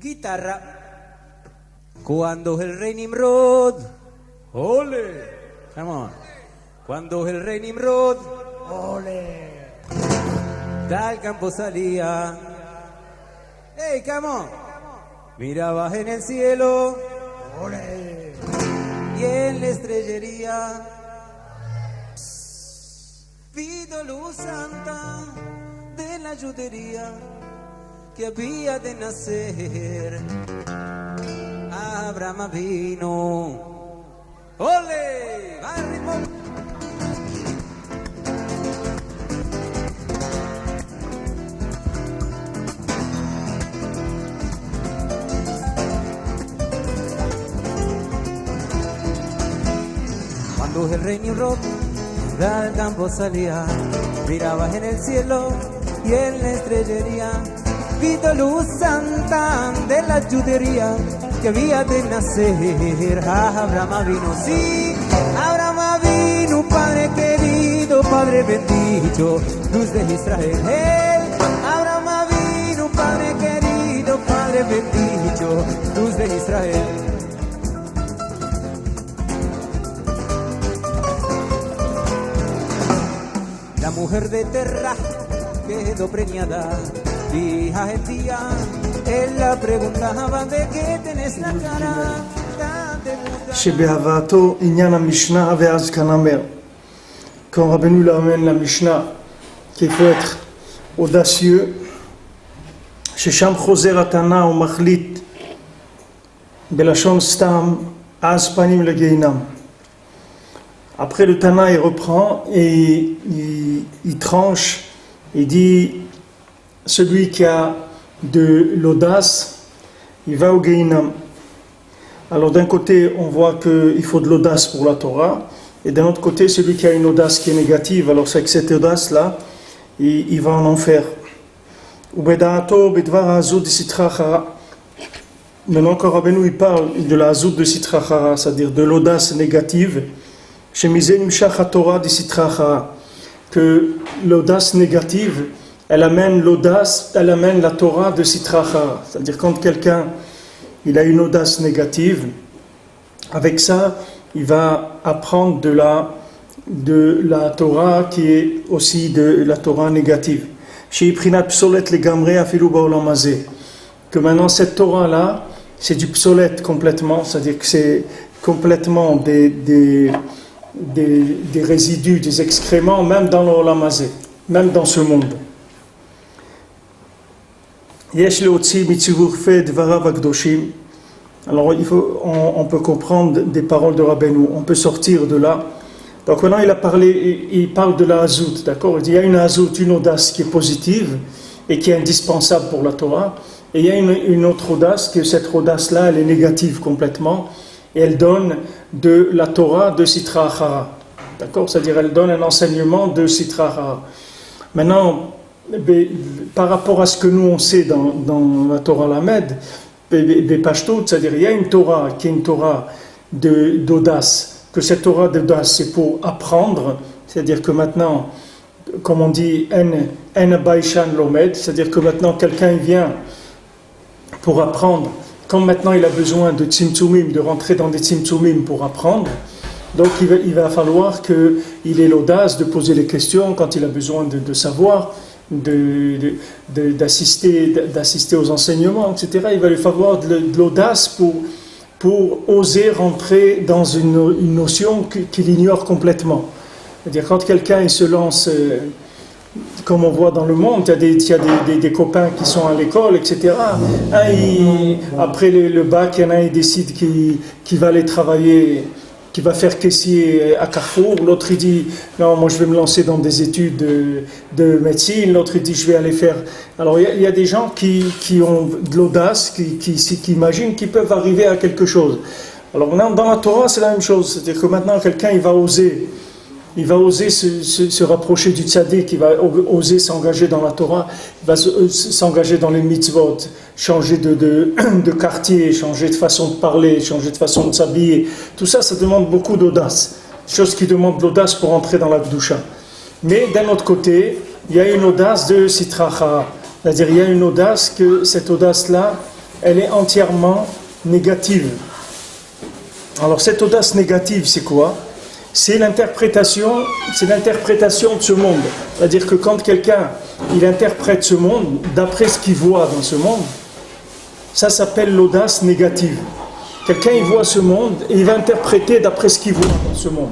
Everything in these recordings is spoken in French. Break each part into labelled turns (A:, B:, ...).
A: Guitarra. Cuando el rey Nimrod, ole, come on. Cuando el rey Nimrod, ole, del campo salía, hey, come on. Mirabas en el cielo, ole, y en la estrellería, pido luz santa de la yutería que había de nacer. Abraham vino, ole, va el ritmo. Cuando el rey Nimrod del campo salía, mirabas en el cielo y en la estrellería, pido luz santa de la yutería que había de nacer. Abraham vino, sí, Abraham vino, Padre querido, Padre bendito, luz de Israel. Abraham vino, Padre querido, Padre bendito, luz de Israel. La mujer de Terra quedó preñada, hija el día, él la preguntaba de qué tenés la cara tan demuda.
B: שבהבאתו עניין המשנה ואז כאן אומר, quand Rabbeinu l'amène la Mishnah, qu'il faut être audacieux, ששם חוזר התנא ומחליט בלשון סתם, אז פנים לגיהינם. Après le Tana il reprend et il tranche, il dit celui qui a de l'audace, il va au Gehinam. Alors d'un côté on voit qu'il faut de l'audace pour la Torah, et d'un autre côté celui qui a une audace qui est négative, alors c'est que cette audace là il va en enfer. Maintenant quand Rabbeinu il parle de la Hazout de Sitra Achara, c'est-à-dire de l'audace négative, que l'audace négative, elle amène l'audace, elle amène la Torah de Sitra Achara. C'est-à-dire quand quelqu'un il a une audace négative, avec ça il va apprendre de la Torah qui est aussi de la Torah négative. Que maintenant cette Torah là c'est du psolète complètement, c'est-à-dire que c'est complètement des résidus, des excréments, même dans l'Olam Hazé, même dans ce monde. Alors on peut comprendre des paroles de Rabbeinu, on peut sortir de là. Donc maintenant il parle de la Hazout, d'accord? Il dit il y a une Hazout, une audace qui est positive et qui est indispensable pour la Torah, et il y a une autre audace, que cette audace-là elle est négative complètement, et elle donne de la Torah de Sitra Achara, d'accord? C'est-à-dire elle donne un enseignement de Sitra Achara. Maintenant, par rapport à ce que nous on sait dans la Torah Lamed, c'est-à-dire il y a une Torah qui est une Torah d'audace, que cette Torah d'audace c'est pour apprendre, c'est-à-dire que maintenant, comme on dit, en baishan lomed, c'est-à-dire que maintenant quelqu'un vient pour apprendre. Comme maintenant il a besoin de tzimtzumim, de rentrer dans des tzimtzumim pour apprendre, donc il va falloir qu'il ait l'audace de poser les questions quand il a besoin de savoir, d'assister aux enseignements, etc. Il va lui falloir de l'audace pour oser rentrer dans une notion qu'il ignore complètement. C'est-à-dire quand quelqu'un il se lance, comme on voit dans le monde, il y a des copains qui sont à l'école, etc. Après le bac, il y en a un qui décide qu'il va aller travailler, qu'il va faire caissier à Carrefour. L'autre il dit non, moi je vais me lancer dans des études de médecine. L'autre il dit je vais aller faire. Alors il y a des gens qui ont de l'audace, qui imaginent qu'ils peuvent arriver à quelque chose. Alors maintenant dans la Torah c'est la même chose, c'est-à-dire que maintenant quelqu'un il va oser se rapprocher du tzaddik, il va oser s'engager dans la Torah, il va s'engager dans les mitzvot, changer de quartier, changer de façon de parler, changer de façon de s'habiller. Tout ça, ça demande beaucoup d'audace. Chose qui demande de l'audace pour entrer dans la Kedusha. Mais d'un autre côté, il y a une audace de Sitra Achara. C'est-à-dire il y a une audace que cette audace-là, elle est entièrement négative. Alors cette audace négative, c'est quoi? C'est l'interprétation de ce monde. C'est-à-dire que quand quelqu'un il interprète ce monde d'après ce qu'il voit dans ce monde, ça s'appelle l'audace négative. Quelqu'un il voit ce monde et il va interpréter d'après ce qu'il voit dans ce monde.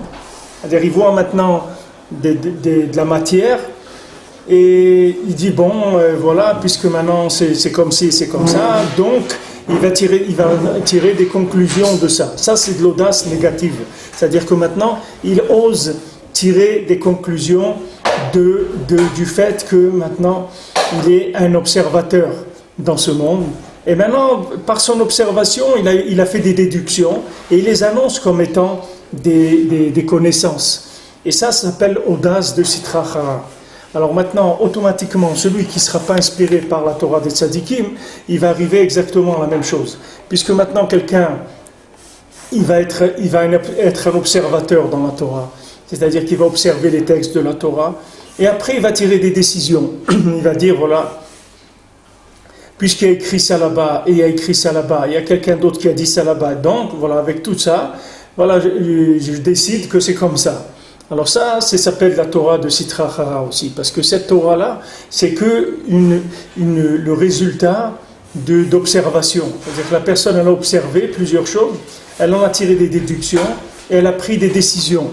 B: C'est-à-dire il voit maintenant de la matière et il dit voilà, puisque maintenant c'est comme ci, c'est comme ça, donc il va tirer des conclusions de ça. Ça c'est de l'audace négative. C'est-à-dire que maintenant il ose tirer des conclusions du fait que maintenant il est un observateur dans ce monde. Et maintenant, par son observation, il a fait des déductions et il les annonce comme étant des connaissances. Et ça s'appelle audace de Sitra Achara. Alors maintenant, automatiquement, celui qui ne sera pas inspiré par la Torah des Tzadikim, il va arriver exactement à la même chose. Puisque maintenant, quelqu'un, il va être un observateur dans la Torah. C'est-à-dire qu'il va observer les textes de la Torah. Et après, il va tirer des décisions. Il va dire, voilà, puisqu'il y a écrit ça là-bas, et il y a écrit ça là-bas, il y a quelqu'un d'autre qui a dit ça là-bas, donc, voilà, avec tout ça, voilà, je décide que c'est comme ça. Alors ça s'appelle la Torah de Sitra Achara aussi, parce que cette Torah-là, c'est que le résultat d'observation. C'est-à-dire que la personne, elle a observé plusieurs choses, elle en a tiré des déductions, et elle a pris des décisions.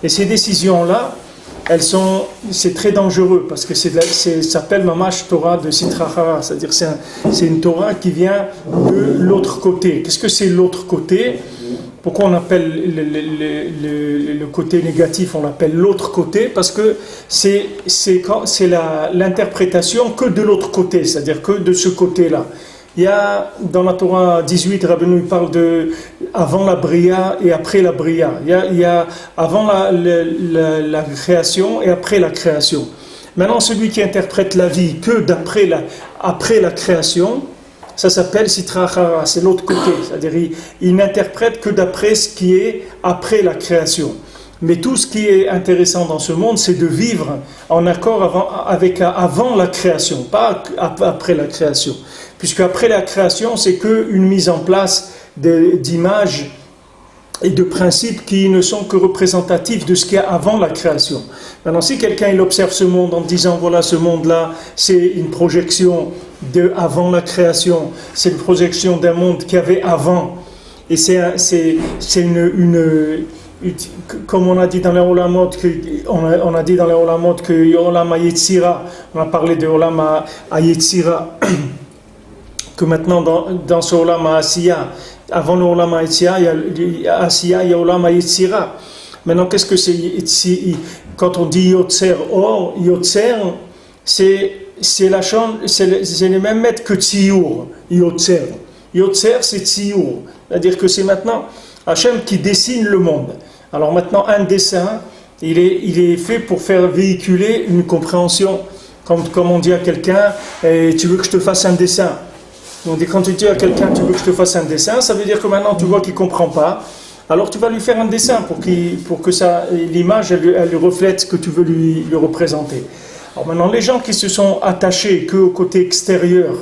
B: Et ces décisions-là, c'est très dangereux, parce que ça s'appelle Mamash Torah de Sitra Achara, c'est-à-dire c'est une Torah qui vient de l'autre côté. Qu'est-ce que c'est l'autre côté? Pourquoi on appelle le côté négatif, on l'appelle l'autre côté? Parce que c'est l'interprétation que de l'autre côté, c'est-à-dire que de ce côté-là. Il y a, dans la Torah 18, Rabbeinu il parle de avant la Bria et après la Bria. Il y a avant la création et après la création. Maintenant, celui qui interprète la vie que après la création, ça s'appelle Sitra Achara, c'est l'autre côté. C'est-à-dire il n'interprète que d'après ce qui est après la création. Mais tout ce qui est intéressant dans ce monde, c'est de vivre en accord avant la création, pas après la création. Puisque après la création, c'est qu'une mise en place d'images et de principes qui ne sont que représentatifs de ce qu'il y a avant la création. Maintenant, si quelqu'un il observe ce monde en disant, voilà, ce monde-là, c'est une projection avant la création, c'est une projection d'un monde qu'il y avait avant, et c'est comme on a dit dans les Olamot, on a dit dans les Olamot que Olam HaYetzira, on a parlé de Olam HaYetzira, que maintenant dans ce Olam HaAsiya, avant le Olam HaYetzira, il y a Olam HaYetzira. Maintenant, qu'est-ce que c'est quand on dit Yotzer Or, Yotzer, c'est les mêmes maîtres que Tziyur, Yotzer. Yotzer, c'est Tziyur. C'est-à-dire que c'est maintenant Hachem qui dessine le monde. Alors maintenant, un dessin, il est fait pour faire véhiculer une compréhension. Comme on dit à quelqu'un, tu veux que je te fasse un dessin? Donc quand tu dis à quelqu'un, tu veux que je te fasse un dessin, ça veut dire que maintenant tu vois qu'il ne comprend pas. Alors tu vas lui faire un dessin pour que l'image elle reflète ce que tu veux lui représenter. Alors maintenant, les gens qui se sont attachés qu'au côté extérieur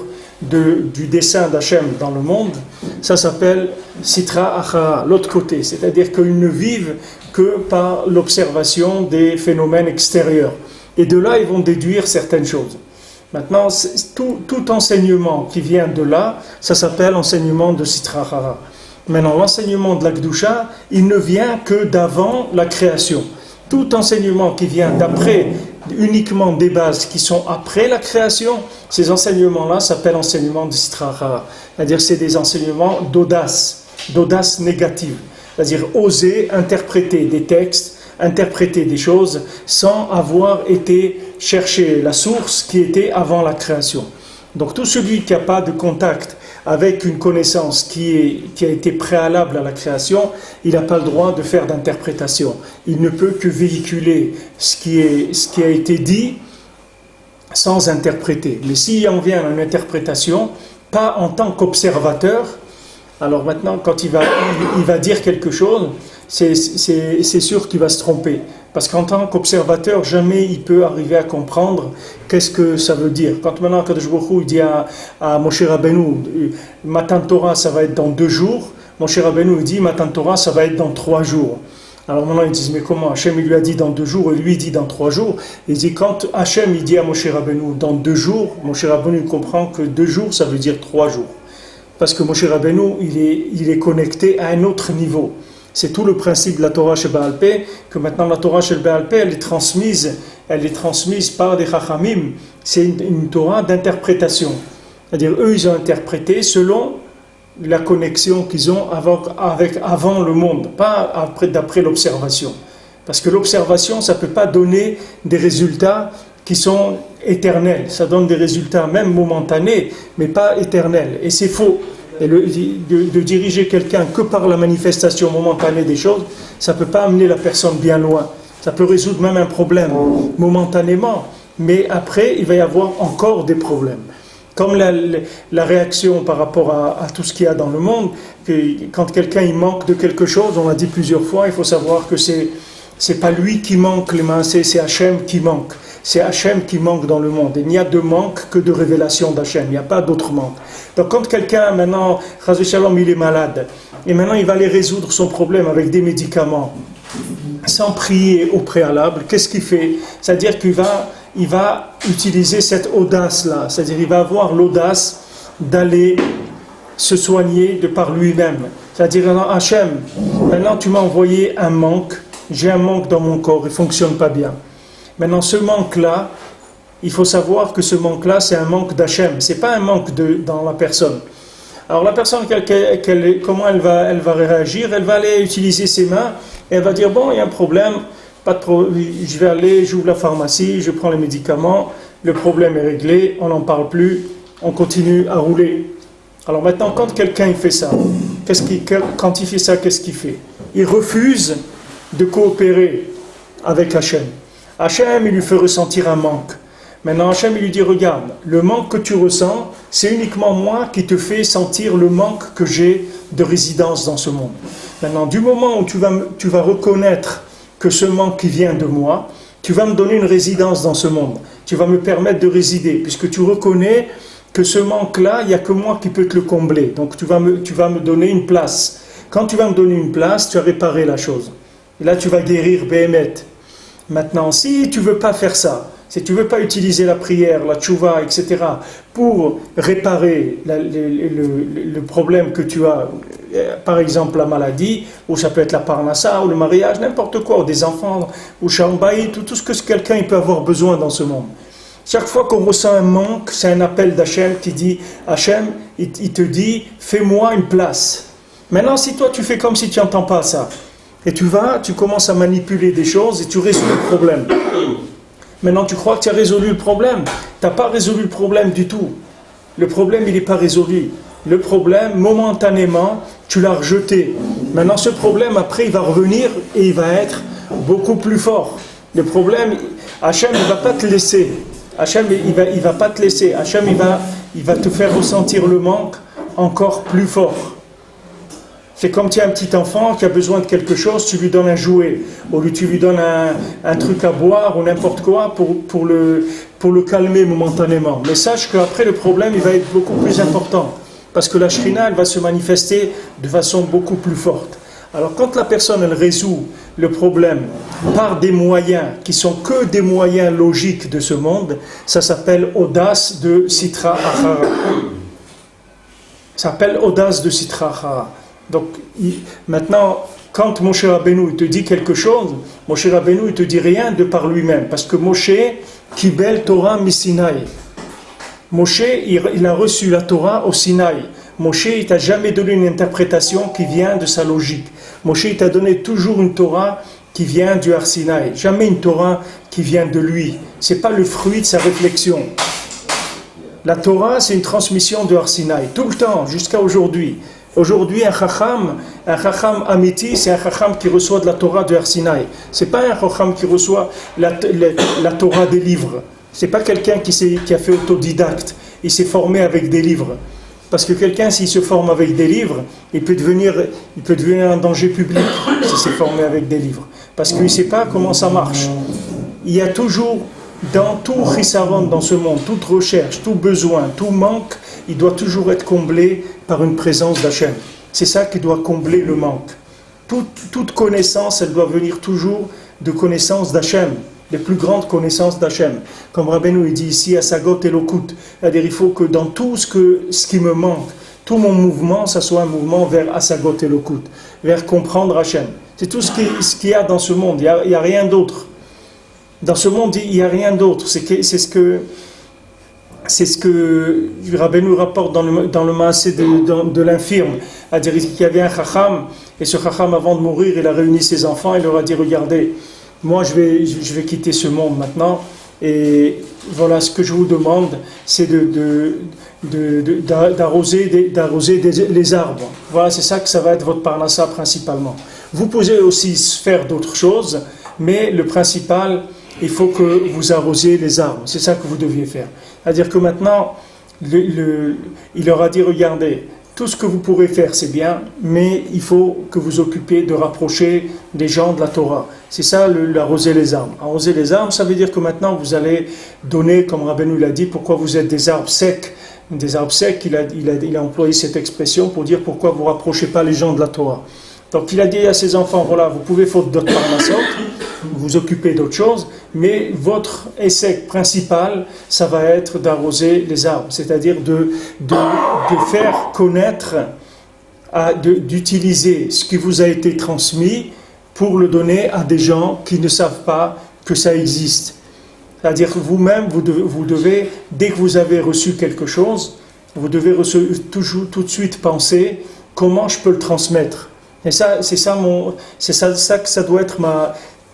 B: du dessin d'Hachem dans le monde, ça s'appelle Sitra Achara, l'autre côté. C'est-à-dire qu'ils ne vivent que par l'observation des phénomènes extérieurs. Et de là, ils vont déduire certaines choses. Maintenant, tout enseignement qui vient de là, ça s'appelle enseignement de Sitra Achara. Maintenant, l'enseignement de la Kedusha, il ne vient que d'avant la création. Tout enseignement qui vient d'après, uniquement des bases qui sont après la création, ces enseignements-là s'appellent enseignement de Sitra Achara. C'est-à-dire c'est des enseignements d'audace négative. C'est-à-dire oser interpréter des textes, interpréter des choses sans avoir été chercher la source qui était avant la création. Donc tout celui qui n'a pas de contact avec une connaissance qui a été préalable à la création, il n'a pas le droit de faire d'interprétation. Il ne peut que véhiculer ce qui a été dit sans interpréter. Mais s'il en vient à une interprétation, pas en tant qu'observateur, alors maintenant quand il va dire quelque chose, c'est sûr qu'il va se tromper. Parce qu'en tant qu'observateur, jamais il peut arriver à comprendre qu'est-ce que ça veut dire. Quand maintenant Kadosh Baruch Hu dit à Moshe Rabbeinu, Matan Torah ça va être dans 2 jours, Moshe Rabbeinu dit Matan Torah ça va être dans 3 jours. Alors maintenant ils disent mais comment Hachem il lui a dit dans 2 jours et lui il dit dans 3 jours. Il dit quand Hachem il dit à Moshe Rabbeinu dans 2 jours, Moshe Rabbeinu comprend que 2 jours ça veut dire 3 jours. Parce que Moshe Rabbeinu il est connecté à un autre niveau. C'est tout le principe de la Torah chez Baal Pé, que maintenant la Torah chez Baal Pé, elle est transmise par des Chachamim. C'est une Torah d'interprétation. C'est-à-dire, eux, ils ont interprété selon la connexion qu'ils ont avant le monde, pas d'après l'observation. Parce que l'observation, ça ne peut pas donner des résultats qui sont éternels. Ça donne des résultats même momentanés, mais pas éternels. Et c'est faux. Et de diriger quelqu'un que par la manifestation momentanée des choses, ça ne peut pas amener la personne bien loin. Ça peut résoudre même un problème momentanément, mais après, il va y avoir encore des problèmes. Comme la réaction par rapport à tout ce qu'il y a dans le monde, que quand quelqu'un il manque de quelque chose, on l'a dit plusieurs fois, il faut savoir que c'est pas lui qui manque les mains, c'est Hachem qui manque. C'est Hachem qui manque dans le monde. Il n'y a de manque que de révélation d'Hachem. Il n'y a pas d'autre manque. Donc quand quelqu'un maintenant, Chas v'Shalom, il est malade, et maintenant il va aller résoudre son problème avec des médicaments, sans prier au préalable, qu'est-ce qu'il fait? C'est-à-dire qu'il va utiliser cette audace-là. C'est-à-dire qu'il va avoir l'audace d'aller se soigner de par lui-même. C'est-à-dire, Hachem, maintenant tu m'as envoyé un manque, j'ai un manque dans mon corps, il ne fonctionne pas bien. Maintenant, ce manque-là, il faut savoir que ce manque-là, c'est un manque d'Hachem. Ce n'est pas un manque dans la personne. Alors, la personne, comment elle va réagir? Elle va aller utiliser ses mains et elle va dire, bon, il y a un problème, je vais aller, j'ouvre la pharmacie, je prends les médicaments, le problème est réglé, on n'en parle plus, on continue à rouler. Alors maintenant, quand quelqu'un il fait ça, quand il fait ça, qu'est-ce qu'il fait? Il refuse de coopérer avec Hachem. Hachem, il lui fait ressentir un manque. Maintenant, Hachem, il lui dit, regarde, le manque que tu ressens, c'est uniquement moi qui te fais sentir le manque que j'ai de résidence dans ce monde. Maintenant, du moment où tu vas reconnaître que ce manque qui vient de moi, tu vas me donner une résidence dans ce monde. Tu vas me permettre de résider, puisque tu reconnais que ce manque-là, il n'y a que moi qui peux te le combler. Donc, tu vas me donner une place. Quand tu vas me donner une place, tu as réparé la chose. Et là, tu vas guérir Béhémet. Maintenant, si tu ne veux pas faire ça, si tu ne veux pas utiliser la prière, la tchouva, etc., pour réparer le problème que tu as, par exemple la maladie, ou ça peut être la parnassa, ou le mariage, n'importe quoi, ou des enfants, ou Shambaït, ou tout ce que quelqu'un il peut avoir besoin dans ce monde. Chaque fois qu'on ressent un manque, c'est un appel d'Hachem qui dit, Hachem, il te dit, fais-moi une place. Maintenant, si toi tu fais comme si tu n'entends pas ça, et tu commences à manipuler des choses et tu résous le problème. Maintenant, tu crois que tu as résolu le problème. Tu n'as pas résolu le problème du tout. Le problème, il n'est pas résolu. Le problème, momentanément, tu l'as rejeté. Maintenant, ce problème, après, il va revenir et il va être beaucoup plus fort. Le problème, Hachem, il ne va pas te laisser. Hachem, il va pas te laisser. Hachem, il va te faire ressentir le manque encore plus fort. C'est comme tu as un petit enfant qui a besoin de quelque chose, tu lui donnes un jouet, ou tu lui donnes un truc à boire ou n'importe quoi pour le calmer momentanément. Mais sache qu'après le problème, il va être beaucoup plus important, parce que la Shrina, elle va se manifester de façon beaucoup plus forte. Alors quand la personne, elle résout le problème par des moyens qui sont que des moyens logiques de ce monde, ça s'appelle audace de Sitra Achara. Ça s'appelle audace de Sitra Achara. Donc, maintenant, quand Moshe Rabbeinu te dit quelque chose, Moshe Rabbeinu ne te dit rien de par lui-même, parce que Moshe, Kibel Torah mi Sinaï. Moshe, il a reçu la Torah au Sinaï. Moshe, il t'a jamais donné une interprétation qui vient de sa logique. Moshe, il t'a donné toujours une Torah qui vient du Har Sinaï. Jamais une Torah qui vient de lui. Ce n'est pas le fruit de sa réflexion. La Torah, c'est une transmission du Har Sinaï, tout le temps, jusqu'à aujourd'hui. Aujourd'hui, un chacham amiti, c'est un chacham qui reçoit de la Torah de Har Sinaï. Ce n'est pas un chacham qui reçoit la Torah des livres. Ce n'est pas quelqu'un qui a fait autodidacte. Il s'est formé avec des livres. Parce que quelqu'un, s'il se forme avec des livres, il peut devenir un danger public s'il s'est formé avec des livres. Parce qu'il ne sait pas comment ça marche. Il y a toujours, dans tout chisaron dans ce monde, toute recherche, tout besoin, tout manque, il doit toujours être comblé par une présence d'Hachem. C'est ça qui doit combler le manque. Toute connaissance, elle doit venir toujours de connaissance d'Hachem, les plus grandes connaissances d'Hachem. Comme Rabbeinu il dit ici, Asagot Elokut, c'est-à-dire il faut que dans tout ce qui me manque, tout mon mouvement, ça soit un mouvement vers Asagot Elokut, vers comprendre Hachem. C'est tout ce qu'il y a dans ce monde, il n'y a rien d'autre. Dans ce monde, il n'y a rien d'autre. C'est ce que Rabbeinu rapporte dans le Maasé de l'infirme. C'est-à-dire qu'il y avait un chacham, et ce chacham, avant de mourir, il a réuni ses enfants, il leur a dit, regardez, moi je vais quitter ce monde maintenant, et voilà, ce que je vous demande, c'est d'arroser les arbres. Voilà, c'est ça que ça va être votre parnassa principalement. Vous pouvez aussi faire d'autres choses, mais le principal, il faut que vous arrosiez les arbres. C'est ça que vous deviez faire. C'est-à-dire que maintenant, il leur a dit, regardez, tout ce que vous pourrez faire, c'est bien, mais il faut que vous occupiez de rapprocher les gens de la Torah. C'est ça, l'arroser les arbres. Arroser les arbres, ça veut dire que maintenant, vous allez donner, comme Rabbeinu l'a dit, pourquoi vous êtes des arbres secs. Des arbres secs, il a employé cette expression pour dire pourquoi vous ne rapprochez pas les gens de la Torah. Donc il a dit à ses enfants, voilà, vous pouvez faire d'autres parnassot, vous occuper d'autres choses, mais votre essai principal, ça va être d'arroser les arbres, c'est-à-dire de faire connaître, d'utiliser ce qui vous a été transmis pour le donner à des gens qui ne savent pas que ça existe. C'est-à-dire que vous-même, vous devez, dès que vous avez reçu quelque chose, vous devez tout de suite penser comment je peux le transmettre. Et ça, c'est ça que ça doit être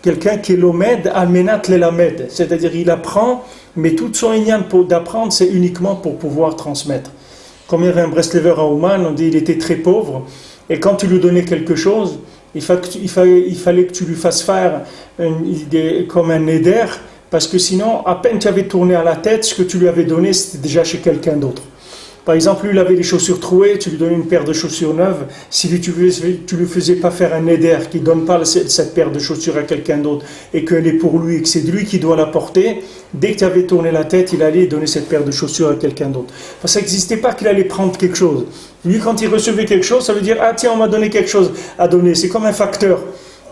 B: quelqu'un qui est l'omed, almenat l'elamed. C'est-à-dire il apprend, mais tout son ignan d'apprendre, c'est uniquement pour pouvoir transmettre. Comme il y avait un Breslever à Ouman, on dit il était très pauvre, et quand tu lui donnais quelque chose, il fallait que tu lui fasses faire comme un neder, parce que sinon, à peine tu avais tourné à la tête, ce que tu lui avais donné, c'était déjà chez quelqu'un d'autre. Par exemple, lui, il avait les chaussures trouées, tu lui donnais une paire de chaussures neuves. Si tu lui faisais pas faire un neder qui ne donne pas cette paire de chaussures à quelqu'un d'autre et qu'elle est pour lui et que c'est lui qui doit la porter, dès que tu avais tourné la tête, il allait donner cette paire de chaussures à quelqu'un d'autre. Parce que ça n'existait pas qu'il allait prendre quelque chose. Lui, quand il recevait quelque chose, ça veut dire « Ah tiens, on m'a donné quelque chose à donner ». C'est comme un facteur.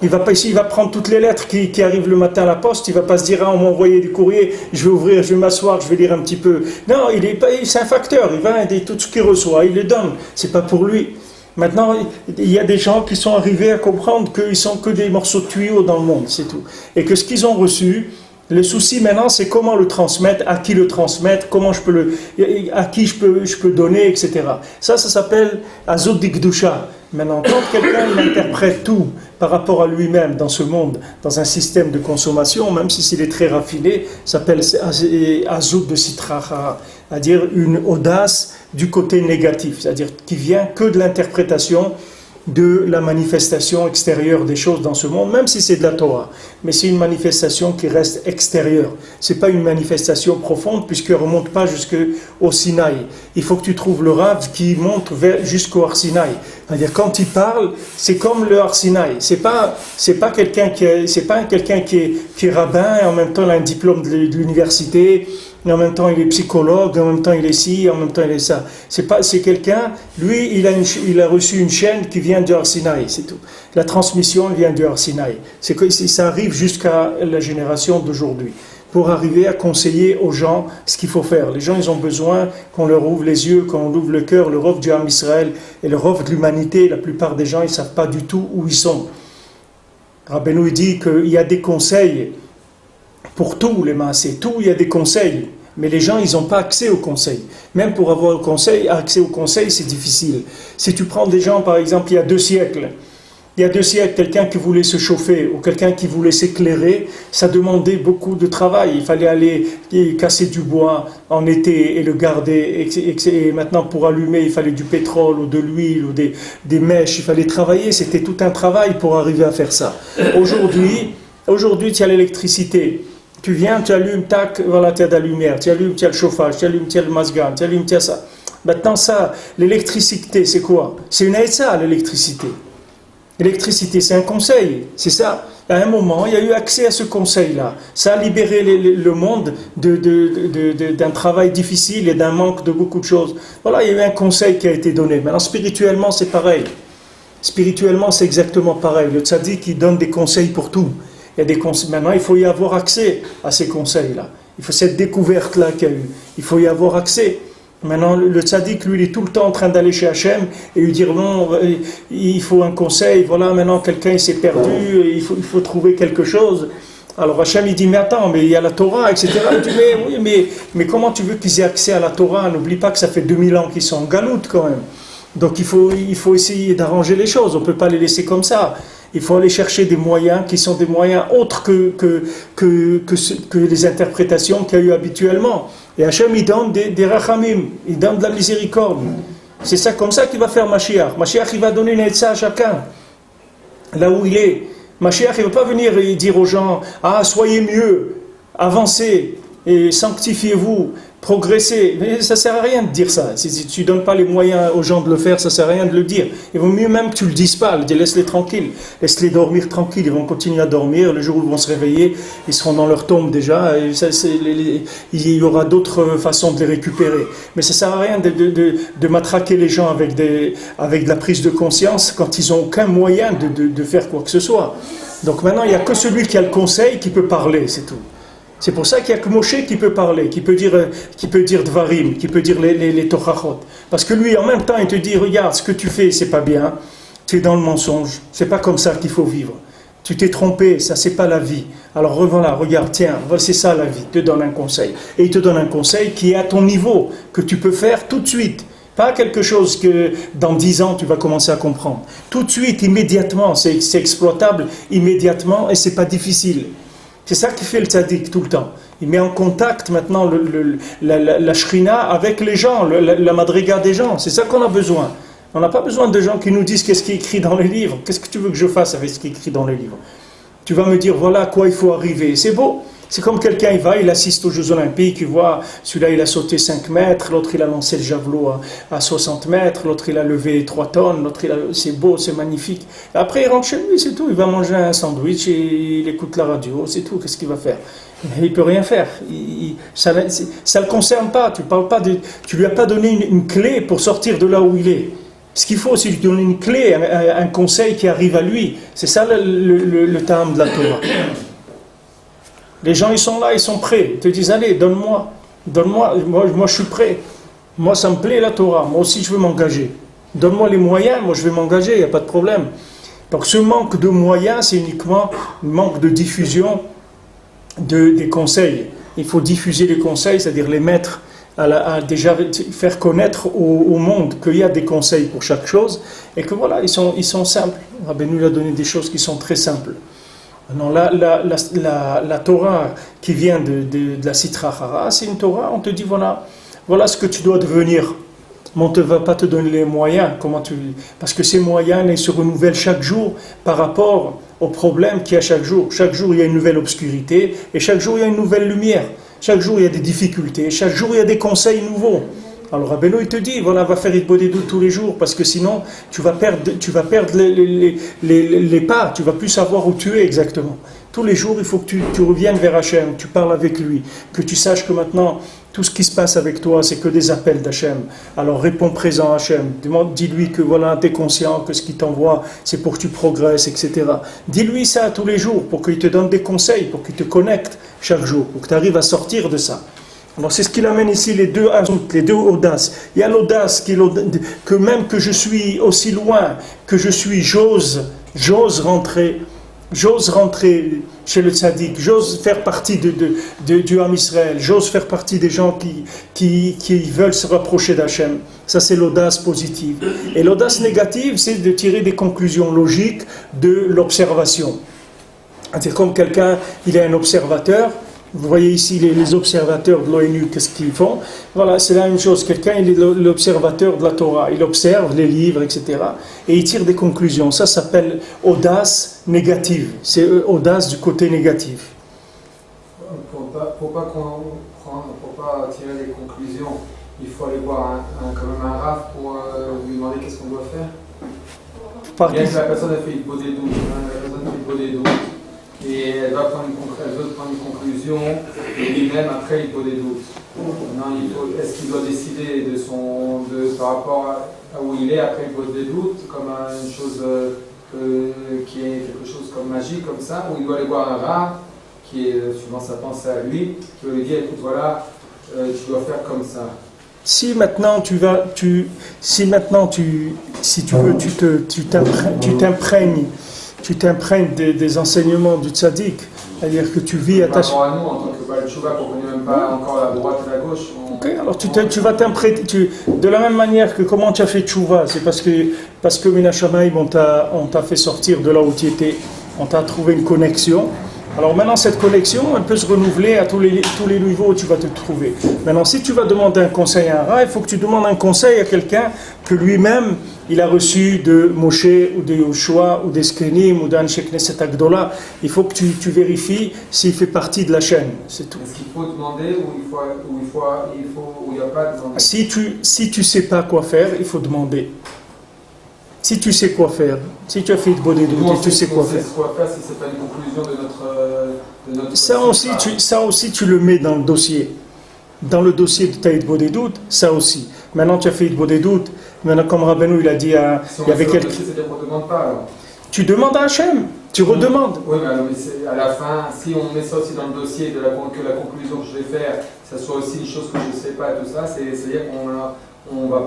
B: Il va prendre toutes les lettres qui arrivent le matin à la poste, il ne va pas se dire « Ah, on m'a envoyé du courrier, je vais ouvrir, je vais m'asseoir, je vais lire un petit peu ». Non, c'est un facteur, il va aider tout ce qu'il reçoit, il le donne, ce n'est pas pour lui. Maintenant, il y a des gens qui sont arrivés à comprendre qu'ils ne sont que des morceaux de tuyaux dans le monde, c'est tout. Et que ce qu'ils ont reçu, le souci maintenant, c'est comment le transmettre, à qui le transmettre, à qui je peux donner, etc. Ça s'appelle Azot Dikdusha. Maintenant, quand quelqu'un il interprète tout par rapport à lui-même dans ce monde, dans un système de consommation, même si s'il est très raffiné, ça s'appelle Azut de Sitracha, c'est-à-dire une audace du côté négatif, c'est-à-dire qui vient que de l'interprétation de la manifestation extérieure des choses dans ce monde, même si c'est de la Torah, mais c'est une manifestation qui reste extérieure. C'est pas une manifestation profonde puisqu'elle ne remonte pas jusqu'au Sinaï. Il faut que tu trouves le Rav qui monte jusqu'au Har Sinaï. C'est-à-dire quand il parle, c'est comme le Har Sinaï. C'est pas quelqu'un qui est rabbin et en même temps il a un diplôme de l'université. Et en même temps il est psychologue, en même temps il est ci, en même temps il est ça. C'est quelqu'un, lui il a reçu une chaîne qui vient du Har Sinaï, c'est tout. La transmission vient du Har Sinaï. Ça arrive jusqu'à la génération d'aujourd'hui, pour arriver à conseiller aux gens ce qu'il faut faire. Les gens ils ont besoin qu'on leur ouvre les yeux, qu'on ouvre le cœur, le rov du Ham Israël et le rov de l'humanité. La plupart des gens ils ne savent pas du tout où ils sont. Rabbeinu dit qu'il y a des conseils pour tous les maasés, il y a des conseils, mais les gens, ils n'ont pas accès aux conseils. Même pour avoir accès aux conseils, c'est difficile. Si tu prends des gens, par exemple, il y a 2 siècles, quelqu'un qui voulait se chauffer ou quelqu'un qui voulait s'éclairer, ça demandait beaucoup de travail. Il fallait aller casser du bois en été et le garder. Et maintenant, pour allumer, il fallait du pétrole ou de l'huile ou des mèches. Il fallait travailler. C'était tout un travail pour arriver à faire ça. Aujourd'hui, tu as l'électricité. Tu viens, tu allumes, tac, voilà, tu as de la lumière, tu allumes, tu as le chauffage, tu allumes, tu as le masgan, tu allumes, tu as ça. Maintenant ça, l'électricité, c'est quoi? C'est une aïssa, l'électricité. L'électricité, c'est un conseil, c'est ça. À un moment, il y a eu accès à ce conseil-là. Ça a libéré le monde d'un travail difficile et d'un manque de beaucoup de choses. Voilà, il y a eu un conseil qui a été donné. Maintenant, spirituellement, c'est pareil. Spirituellement, c'est exactement pareil. Le tzaddik, il donne des conseils pour tout. Il y a des conseils. Maintenant, il faut y avoir accès à ces conseils-là. Il faut cette découverte-là qu'il y a eu. Il faut y avoir accès. Maintenant, le tzaddik, lui, il est tout le temps en train d'aller chez Hachem et lui dire non, il faut un conseil, voilà, maintenant quelqu'un s'est perdu, il faut trouver quelque chose. Alors Hachem, il dit, mais attends, mais il y a la Torah, etc. Il dit, mais comment tu veux qu'ils aient accès à la Torah? N'oublie pas que ça fait 2000 ans qu'ils sont en galoute quand même. Donc il faut essayer d'arranger les choses, on ne peut pas les laisser comme ça. Il faut aller chercher des moyens qui sont des moyens autres que les interprétations qu'il y a eu habituellement. Et Hachem, il donne des rachamim, il donne de la miséricorde. C'est ça, comme ça qu'il va faire Mashiach. Mashiach, il va donner une aïssa à chacun, là où il est. Mashiach, il ne va pas venir et dire aux gens, ah, soyez mieux, avancez, et sanctifiez-vous, progressez. Mais ça ne sert à rien de dire ça. Si tu ne donnes pas les moyens aux gens de le faire, ça ne sert à rien de le dire. Il vaut mieux même que tu ne le dises pas. Laisse-les tranquilles. Laisse-les dormir tranquilles. Ils vont continuer à dormir. Le jour où ils vont se réveiller, ils seront dans leur tombe déjà. Et il y aura d'autres façons de les récupérer. Mais ça ne sert à rien de matraquer les gens avec de la prise de conscience quand ils n'ont aucun moyen de faire quoi que ce soit. Donc maintenant, il n'y a que celui qui a le conseil qui peut parler, c'est tout. C'est pour ça qu'il n'y a que Moshe qui peut parler, qui peut dire Dvarim, qui peut dire les Tochachot. Parce que lui, en même temps, il te dit, regarde, ce que tu fais, c'est pas bien, tu es dans le mensonge, c'est pas comme ça qu'il faut vivre. Tu t'es trompé, ça c'est pas la vie. Alors voilà, regarde, tiens, c'est ça la vie, il te donne un conseil. Et il te donne un conseil qui est à ton niveau, que tu peux faire tout de suite. Pas quelque chose que dans 10 ans tu vas commencer à comprendre. Tout de suite, immédiatement, c'est exploitable, immédiatement, et c'est pas difficile. C'est ça qui fait le tzaddik tout le temps. Il met en contact maintenant la shrina avec les gens, la madriga des gens. C'est ça qu'on a besoin. On n'a pas besoin de gens qui nous disent qu'est-ce qui est écrit dans les livres. Qu'est-ce que tu veux que je fasse avec ce qui est écrit dans les livres? Tu vas me dire, voilà à quoi il faut arriver. C'est beau. C'est comme quelqu'un, il assiste aux Jeux Olympiques, il voit, celui-là il a sauté 5 mètres, l'autre il a lancé le javelot à 60 mètres, l'autre il a levé 3 tonnes, c'est beau, c'est magnifique. Et après il rentre chez lui, c'est tout, il va manger un sandwich et il écoute la radio, c'est tout, qu'est-ce qu'il va faire? Il ne peut rien faire, ça ne le concerne pas, tu lui as pas donné une clé pour sortir de là où il est. Ce qu'il faut, c'est lui donner une clé, un conseil qui arrive à lui. C'est ça le terme de la Torah. Les gens, ils sont là, ils sont prêts. Ils te disent, allez, donne-moi, moi je suis prêt. Moi, ça me plaît la Torah, moi aussi je veux m'engager. Donne-moi les moyens, moi je vais m'engager, il n'y a pas de problème. Donc ce manque de moyens, c'est uniquement un manque de diffusion des conseils. Il faut diffuser les conseils, c'est-à-dire les mettre, à déjà faire connaître au monde qu'il y a des conseils pour chaque chose, et que voilà, ils sont simples. Rabbeinu nous a donné des choses qui sont très simples. Non, la Torah qui vient de la Sitra Achara, c'est une Torah, on te dit voilà ce que tu dois devenir. Mais on ne va pas te donner les moyens. Parce que ces moyens, ils se renouvellent chaque jour par rapport aux problèmes qu'il y a chaque jour. Chaque jour, il y a une nouvelle obscurité et chaque jour, il y a une nouvelle lumière. Chaque jour, il y a des difficultés. Chaque jour, il y a des conseils nouveaux. Alors Rabbeinu, il te dit, va faire Hitbodedut tous les jours, parce que sinon, tu vas perdre les pas, tu vas plus savoir où tu es exactement. Tous les jours, il faut que tu reviennes vers Hachem, tu parles avec lui, que tu saches que maintenant, tout ce qui se passe avec toi, c'est que des appels d'Hachem. Alors réponds présent à Hachem, dis-lui que tu es conscient que ce qu'il t'envoie, c'est pour que tu progresses, etc. Dis-lui ça tous les jours, pour qu'il te donne des conseils, pour qu'il te connecte chaque jour, pour que tu arrives à sortir de ça. Alors c'est ce qu'il amène ici, les deux audaces. Il y a l'audace que même que je suis aussi loin, que je suis, j'ose rentrer chez le tzaddik, j'ose faire partie du Ham Israël, j'ose faire partie des gens qui veulent se rapprocher d'Hachem. Ça c'est l'audace positive. Et l'audace négative, c'est de tirer des conclusions logiques de l'observation. C'est-à-dire comme quelqu'un, il est un observateur. Vous voyez ici les observateurs de l'ONU, qu'est-ce qu'ils font? Voilà, c'est la même chose. Quelqu'un, il est l'observateur de la Torah. Il observe les livres, etc. Et il tire des conclusions. Ça s'appelle audace négative. C'est audace du côté négatif.
C: Pour pas tirer des conclusions, il faut aller voir quand même doit faire.
B: Par
C: Bien
B: qui-
C: que la personne a fait une des doutes, la personne fait des doutes, et elle va prendre elle veut prendre une conclusion, et lui-même après il pose des doutes. Maintenant, est-ce qu'il doit décider par rapport à où il est, après il pose des doutes, comme une chose qui est quelque chose comme magique, comme ça, ou il doit aller voir un rat, qui est suivant sa pensée à lui, qui va lui dire, écoute, voilà, tu dois faire comme ça.
B: Si maintenant tu vas, si maintenant si tu veux, tu t'imprègnes des enseignements du tzaddik, c'est-à-dire que tu vis à ta...
C: Par rapport à nous, en tant que Baal Tshuva, qu'on ne connaît même pas encore la droite et la gauche.
B: Ok, alors tu vas t'imprégner, de la même manière que comment tu as fait tchouva, c'est parce que Minashamaim, on t'a fait sortir de là où tu étais, on t'a trouvé une connexion. Alors maintenant, cette connexion, elle peut se renouveler à tous les niveaux où tu vas te trouver. Maintenant, si tu vas demander un conseil à un rat, il faut que tu demandes un conseil à quelqu'un que lui-même, il a reçu de Moshe ou de Yoshua ou des Skenim ou d'un Knesset Agdola. Il faut que tu vérifies s'il fait partie de la chaîne, c'est tout.
C: Est-ce qu'il faut demander ou il n'y a pas de demander?
B: Si tu sais pas quoi faire, il faut demander. Si tu sais quoi faire, si tu as fait de bonnes doutes et tu sais quoi faire.
C: Quoi faire si c'est pas une conclusion de notre
B: ça aussi, tu le mets dans le dossier. Dans le dossier de Taïd Bodé doutes, ça aussi. Maintenant, tu as fait de Bodé doutes. Maintenant, comme Rabbeinu, il a dit, il y avait quelqu'un.
C: C'est-à-dire qu'on ne demande pas alors.
B: Tu demandes à Hachem, tu redemandes.
C: Oui, mais à la fin, si on met ça aussi dans le dossier, que la conclusion que je vais faire, ça soit aussi une chose que je ne sais pas et tout ça, c'est-à-dire qu'on va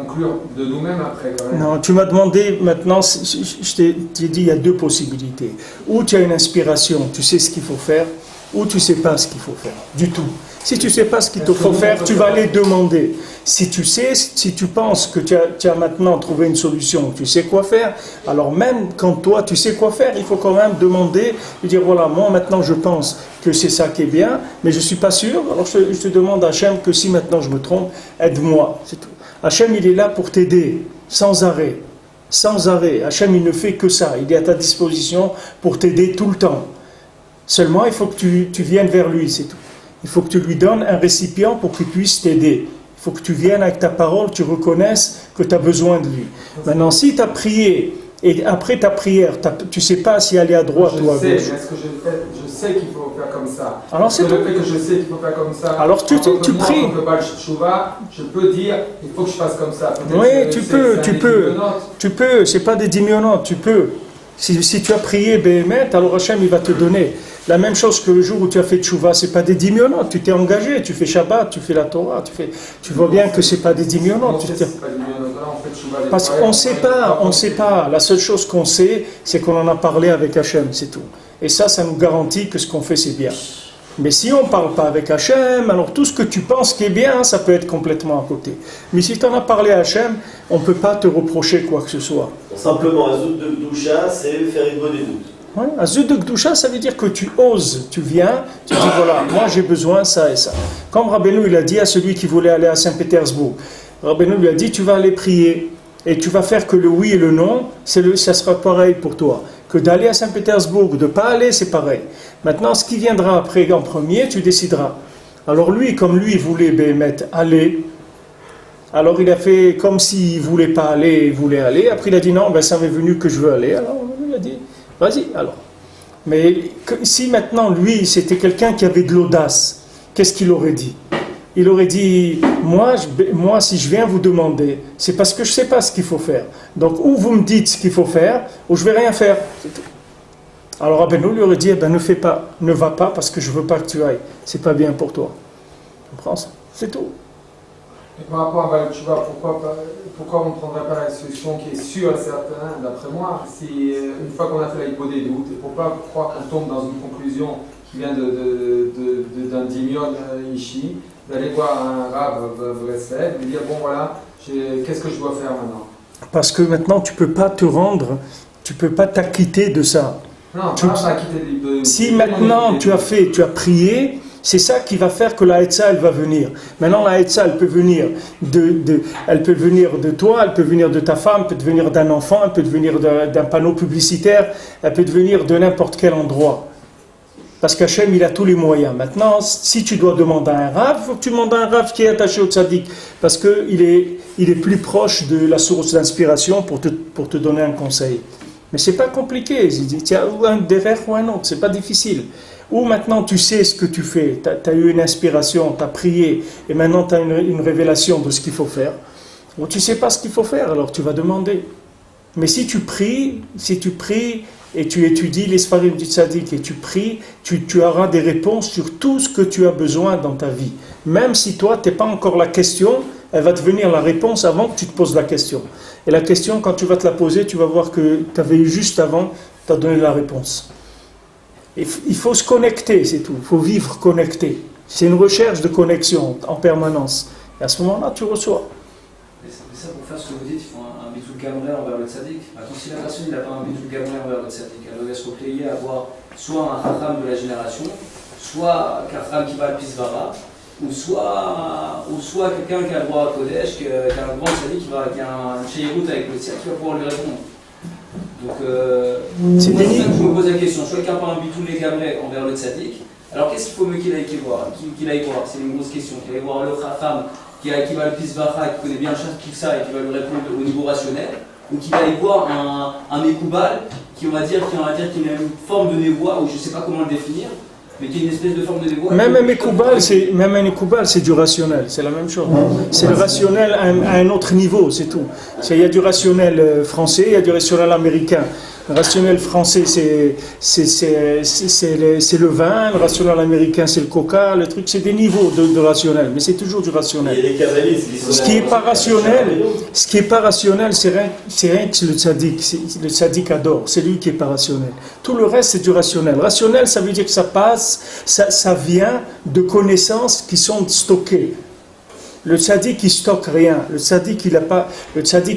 C: conclure de nous-mêmes après quand même.
B: Non, tu m'as demandé maintenant, je t'ai dit, il y a deux possibilités. Ou tu as une inspiration, tu sais ce qu'il faut faire, ou tu ne sais pas ce qu'il faut faire, du tout. Si tu ne sais pas ce qu'il te faut faire, tu vas aller demander. Si tu sais, si tu penses que tu as maintenant trouvé une solution, tu sais quoi faire, alors même quand toi tu sais quoi faire, il faut quand même demander, et dire voilà, moi maintenant je pense que c'est ça qui est bien, mais je ne suis pas sûr, alors je te demande à Hachem que si maintenant je me trompe, aide-moi, c'est tout. Hachem il est là pour t'aider, sans arrêt, sans arrêt. Hachem il ne fait que ça, il est à ta disposition pour t'aider tout le temps. Seulement il faut que tu viennes vers lui, c'est tout. Il faut que tu lui donnes un récipient pour qu'il puisse t'aider. Il faut que tu viennes avec ta parole, tu reconnaisses que tu as besoin de lui. Maintenant, si tu as prié, et après ta prière, tu ne sais pas si elle est à droite ou à gauche.
C: Est-ce que je sais qu'il faut faire comme ça.
B: Alors c'est
C: le fait que je sais qu'il faut faire comme ça.
B: Alors tu pries.
C: En tant que Baal Tshuva, je peux dire il faut que je fasse comme ça.
B: Oui, tu peux. C'est pas des diminuants, tu peux. Si tu as prié Béhémet, alors Hachem il va te donner. La même chose que le jour où tu as fait Tchouva, c'est pas des diminuants, tu t'es engagé, tu fais Shabbat, tu fais la Torah, tu vois bien que c'est pas des diminuants. Parce qu'on ne sait pas. La seule chose qu'on sait, c'est qu'on en a parlé avec Hachem, c'est tout. Et ça nous garantit que ce qu'on fait, c'est bien. Mais si on ne parle pas avec Hachem, alors tout ce que tu penses qui est bien, ça peut être complètement à côté. Mais si tu en as parlé à Hachem, on ne peut pas te reprocher quoi que ce soit.
D: Simplement, un zout de Gdoucha, c'est faire une bonne doute.
B: Ouais, un zut de Gdoucha, ça veut dire que tu oses, tu viens, tu dis voilà, moi j'ai besoin de ça et ça. Comme Rabbeinu il a dit à celui qui voulait aller à Saint-Pétersbourg, Rabbeinu lui a dit tu vas aller prier et tu vas faire que le oui et le non, ça sera pareil pour toi. Que d'aller à Saint-Pétersbourg, de ne pas aller, c'est pareil. Maintenant, ce qui viendra après en premier, tu décideras. Alors lui, comme lui, il voulait mettre aller, alors il a fait comme s'il ne voulait pas aller, il voulait aller. Après, il a dit non, ça m'est venu que je veux aller. Alors il a dit, vas-y, alors. Mais si maintenant, lui, c'était quelqu'un qui avait de l'audace, qu'est-ce qu'il aurait dit ? Il aurait dit, moi, si je viens vous demander, c'est parce que je ne sais pas ce qu'il faut faire. Donc, ou vous me dites ce qu'il faut faire, ou je ne vais rien faire. C'est tout. Alors, Rabbeinu lui aurait dit, ne fais pas, ne va pas, parce que je ne veux pas que tu ailles. C'est pas bien pour toi. Tu comprends ça ? C'est tout.
C: Et par rapport à Baal Tshuva, pourquoi on ne prendrait pas la solution qui est sûre et certaine, d'après moi, si une fois qu'on a fait la hypo des doutes, et pourquoi croire qu'on tombe dans une conclusion qui vient d'un dimion Ishi, d'aller voir un Rav Breslev, lui dire bon voilà, qu'est-ce que je dois faire maintenant ?
B: Parce que maintenant tu peux pas te rendre, tu peux pas t'acquitter de ça.
C: Non, pas s'acquitter
B: si maintenant tu as prié, c'est ça qui va faire que la Hetza elle va venir. Maintenant la Hetza elle peut venir elle peut venir de toi, elle peut venir de ta femme, elle peut venir d'un enfant, elle peut venir d'un panneau publicitaire, elle peut venir de n'importe quel endroit. Parce qu'Hachem, il a tous les moyens. Maintenant, si tu dois demander à un Rav, il faut que tu demandes à un Rav qui est attaché au tzaddik. Parce qu'il est plus proche de la source d'inspiration pour te donner un conseil. Mais c'est pas compliqué. Il y a ou un derrière ou un autre. C'est pas difficile. Ou maintenant tu sais ce que tu fais. Tu as eu une inspiration, tu as prié. Et maintenant tu as une révélation de ce qu'il faut faire. Ou tu sais pas ce qu'il faut faire, alors tu vas demander. Mais si tu pries et tu étudies les Sfarim du Tzaddik et tu pries, tu auras des réponses sur tout ce que tu as besoin dans ta vie. Même si toi, tu n'es pas encore la question, elle va te venir la réponse avant que tu te poses la question. Et la question, quand tu vas te la poser, tu vas voir que tu avais eu juste avant, tu as donné la réponse. Il faut se connecter, c'est tout. Il faut vivre connecté. C'est une recherche de connexion en permanence. Et à ce moment-là, tu reçois.
E: Mais ça, pour faire ce que vous dites, il faut un bitul gamré envers le tzaddik. Maintenant, si la personne n'a pas un bitul gamré envers le tzaddik, elle doit se replier à avoir soit un chacham de la génération, soit un chacham qui va le pisvara, ou soit quelqu'un qui a le droit à Kodesh, qui a un grand tzaddik, qui a un chéirout avec le tzaddik, qui va pouvoir lui répondre. Donc,
B: c'est
E: moi, c'est ça que je me pose la question. Soit quelqu'un par un bitul gamré envers le tzaddik, alors qu'est-ce qu'il faut mieux qu'il aille voir? C'est une grosse question. Qu'il aille voir le chacham qui va le pisvara, qui connaît bien tout ça et qui va lui répondre au niveau rationnel, ou qu'il aille voir un Mekoubal qui va dire qu'il a une forme de névoie, ou je ne sais pas comment le définir, mais qui est une espèce de forme de névoie.
B: Même un Mekoubal, c'est du rationnel, c'est la même chose. C'est le rationnel à un autre niveau, c'est tout. Il y a du rationnel français, il y a du rationnel américain. Le rationnel français, c'est le vin, le rationnel américain, c'est le coca, le truc, c'est des niveaux de rationnel, mais c'est toujours du rationnel.
D: Il y a des kabbalistes qui sont
B: Ce qui n'est pas rationnel, c'est rien que le tzaddik adore, c'est lui qui est pas rationnel. Tout le reste, c'est du rationnel. Rationnel, ça veut dire que ça vient de connaissances qui sont stockées. Le tzaddik, il stocke rien. Le tzaddik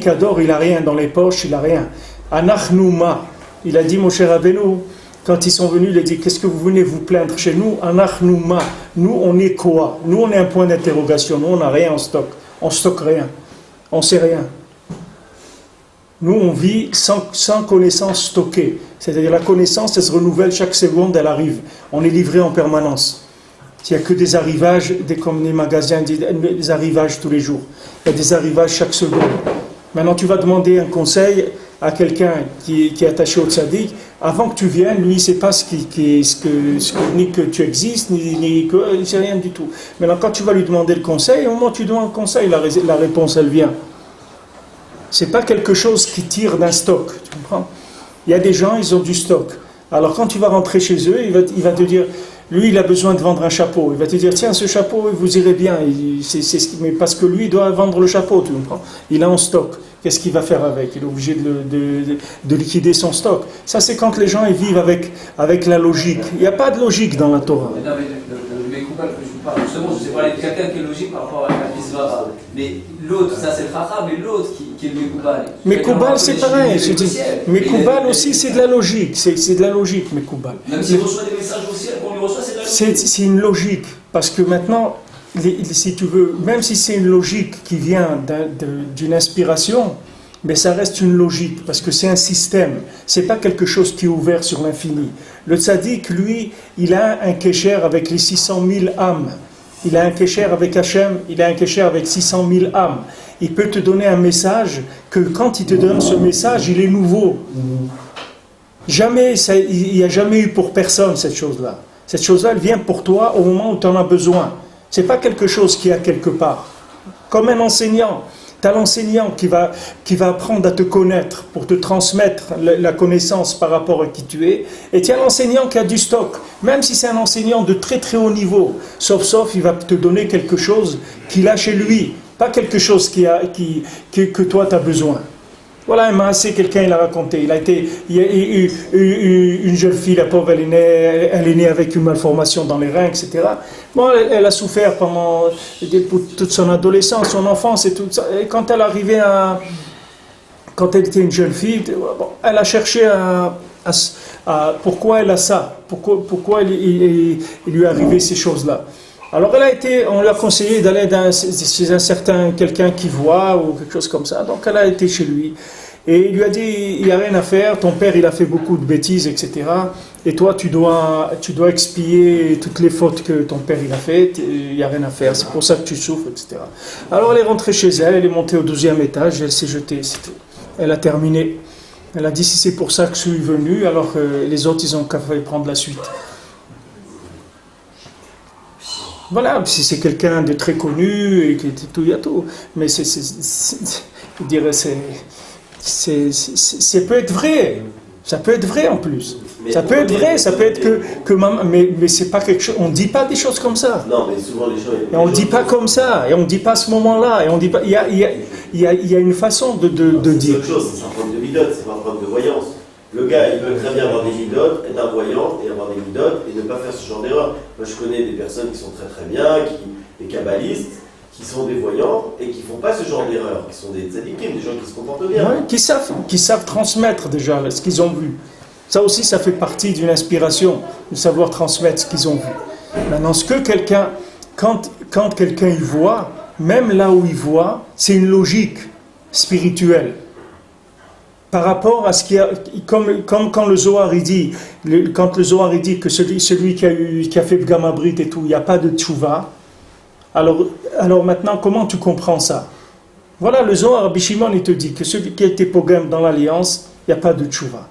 B: adore, il a rien dans les poches, il a rien. Anachnouma, il a dit mon cher Rabbeinu, quand ils sont venus, il a dit qu'est-ce que vous venez vous plaindre chez nous? Anachnouma, nous on est quoi? Nous on est un point d'interrogation, nous on n'a rien en stock, on stocke rien, on sait rien. Nous on vit sans connaissance stockée, c'est-à-dire la connaissance elle se renouvelle chaque seconde, elle arrive, on est livré en permanence. Il n'y a que des arrivages, comme les magasins disent, des arrivages tous les jours, il y a des arrivages chaque seconde. Maintenant tu vas demander un conseil à quelqu'un qui est attaché au tzaddik, avant que tu viennes, lui, il ne sait pas ni que tu existes, ni que il ne sait rien du tout. Maintenant, quand tu vas lui demander le conseil, au moment où tu demandes le conseil, la réponse, elle vient. Ce n'est pas quelque chose qui tire d'un stock, tu comprends? Il y a des gens, ils ont du stock. Alors, quand tu vas rentrer chez eux, il va te dire, lui, il a besoin de vendre un chapeau. Il va te dire, tiens, ce chapeau, vous irez bien. Mais parce que lui, il doit vendre le chapeau, tu comprends? Il a en stock. Qu'est-ce qu'il va faire avec? Il est obligé de liquider son stock. Ça, c'est quand les gens ils vivent avec la logique. Il n'y a pas de logique dans la Torah.
E: Mais non, mais le Mekoubal que je vous parle, justement, je sais parler de quelqu'un qui est logique par rapport à la Pisvara. Mais l'autre, ça c'est le Chacham, mais l'autre qui est le Mekoubal.
B: Mekoubal, c'est pareil. Mekoubal aussi, c'est de la logique. C'est de la logique, Mekoubal.
E: Même s'il reçoit des messages au ciel, qu'on lui reçoit, c'est de la logique.
B: C'est une logique. Parce que maintenant, si tu veux, même si c'est une logique qui vient d'une inspiration, mais ça reste une logique, parce que c'est un système, c'est pas quelque chose qui est ouvert sur l'infini. Le tzaddik, lui, il a un kécher avec les 600 000 âmes, il a un kécher avec Hachem, il a un kécher avec 600 000 âmes. Il peut te donner un message, que quand il te donne ce message, il est nouveau. Il n'y a jamais eu pour personne cette chose-là. Cette chose-là, elle vient pour toi au moment où tu en as besoin. Ce n'est pas quelque chose qui est quelque part. Comme un enseignant. Tu as l'enseignant qui va apprendre à te connaître pour te transmettre la connaissance par rapport à qui tu es. Et tu as l'enseignant qui a du stock. Même si c'est un enseignant de très très haut niveau. Sauf il va te donner quelque chose qu'il a chez lui. Pas quelque chose que toi tu as besoin. Voilà un maasé, quelqu'un il a raconté. Il y a eu une jeune fille, la pauvre, elle est née avec une malformation dans les reins, etc. Bon, elle a souffert pendant toute son adolescence, son enfance et tout ça. Et quand elle arrivait quand elle était une jeune fille, bon, elle a cherché pourquoi elle a ça, pourquoi il lui est arrivé ces choses-là. Alors on lui a conseillé d'aller chez un certain quelqu'un qui voit ou quelque chose comme ça. Donc elle a été chez lui et il lui a dit il n'y a rien à faire, ton père il a fait beaucoup de bêtises, etc. et toi tu dois expier toutes les fautes que ton père il a faites, il n'y a rien à faire, c'est pour ça que tu souffres, etc. Alors elle est rentrée chez elle, elle est montée au 12e étage, elle s'est jetée, c'est tout. Elle a terminé. Elle a dit si c'est pour ça que je suis venu, alors les autres ils ont qu'à prendre la suite. Voilà, si c'est quelqu'un de très connu et que tout, il y a tout. Mais je dirais, c'est peut être vrai. Ça peut être vrai en plus.
D: Mais
B: ça peut être vrai, ça peut être que maman, mais c'est pas quelque chose. On ne dit pas des choses comme ça.
D: Non, mais souvent les gens.
B: Et on ne dit pas comme ça. Et on ne dit pas à ce moment-là. Et on dit pas. Il y a une façon de dire.
D: C'est autre chose. C'est un problème de midote, c'est pas un problème de voyance. Le gars, il peut très bien avoir des midotes, être un voyant et avoir des midotes et ne pas faire ce genre d'erreur. Moi, je connais des personnes qui sont très très bien, des kabbalistes, qui sont des voyants et qui ne font pas ce genre d'erreur, qui sont des tzadikim, des gens qui se comportent bien.
B: Ouais, qui savent transmettre déjà ce qu'ils ont vu. Ça aussi, ça fait partie d'une inspiration, de savoir transmettre ce qu'ils ont vu. Maintenant, ce que quelqu'un, quand quelqu'un y voit, même là où il voit, c'est une logique spirituelle. Par rapport à ce qu'il y a, comme quand le Zohar il dit, quand le Zohar il dit que celui qui a fait Gamabrit et tout, il n'y a pas de tchouva. Alors maintenant, comment tu comprends ça? Voilà, le Zohar, Rabbi Shimon, il te dit que celui qui a été pogam dans l'alliance, il n'y a pas de tchouva.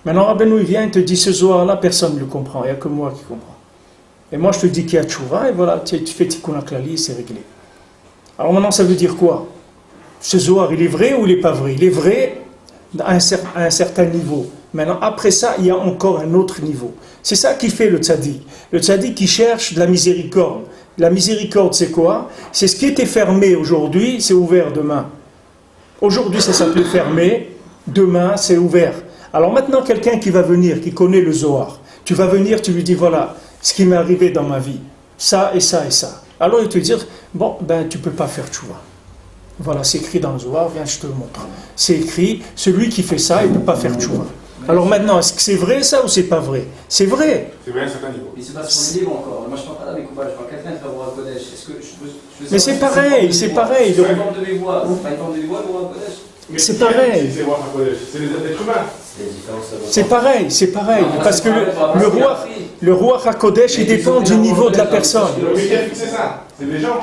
B: Maintenant, Rabbeinu, il vient et te dit, ce Zohar-là, personne ne le comprend, il n'y a que moi qui comprends. Et moi, je te dis qu'il y a tchouva, et voilà, tu fais tikkun haklali, c'est réglé. Alors maintenant, ça veut dire quoi? Ce Zohar, il est vrai ou il n'est pas vrai? Il est vrai à un certain niveau. Maintenant, après ça, il y a encore un autre niveau. C'est ça qui fait le tzaddik. Le tzaddik qui cherche de la miséricorde. La miséricorde, c'est quoi? C'est ce qui était fermé aujourd'hui, c'est ouvert demain. Aujourd'hui, ça s'appelait fermé, demain, c'est ouvert. Alors maintenant, quelqu'un qui va venir, qui connaît le Zohar, tu vas venir, tu lui dis, voilà, ce qui m'est arrivé dans ma vie, ça et ça et ça. Alors il te dit, bon, ben tu ne peux pas faire tchouva. Voilà, c'est écrit dans le Zohar, viens, je te le montre. C'est écrit, celui qui fait ça, il ne peut pas faire tchouva. Alors maintenant, est-ce que c'est vrai ça ou c'est pas vrai? C'est vrai.
F: C'est vrai à un certain niveau.
E: Il se passe sur le niveau encore. Moi je parle pas d'Avek Kouba, je parle quelqu'un qui va voir un Kodesh. Est-ce que je
B: Mais c'est pareil, c'est pareil.
E: C'est une forme de mémoire. C'est pas une forme de mémoire pour un Kodesh.
B: C'est pareil.
F: C'est voir un Kodesh. C'est les êtres humains.
B: C'est pareil. Parce que le roi HaKodesh, il dépend du niveau de la personne.
F: Mais qui a fixé ça? C'est les gens.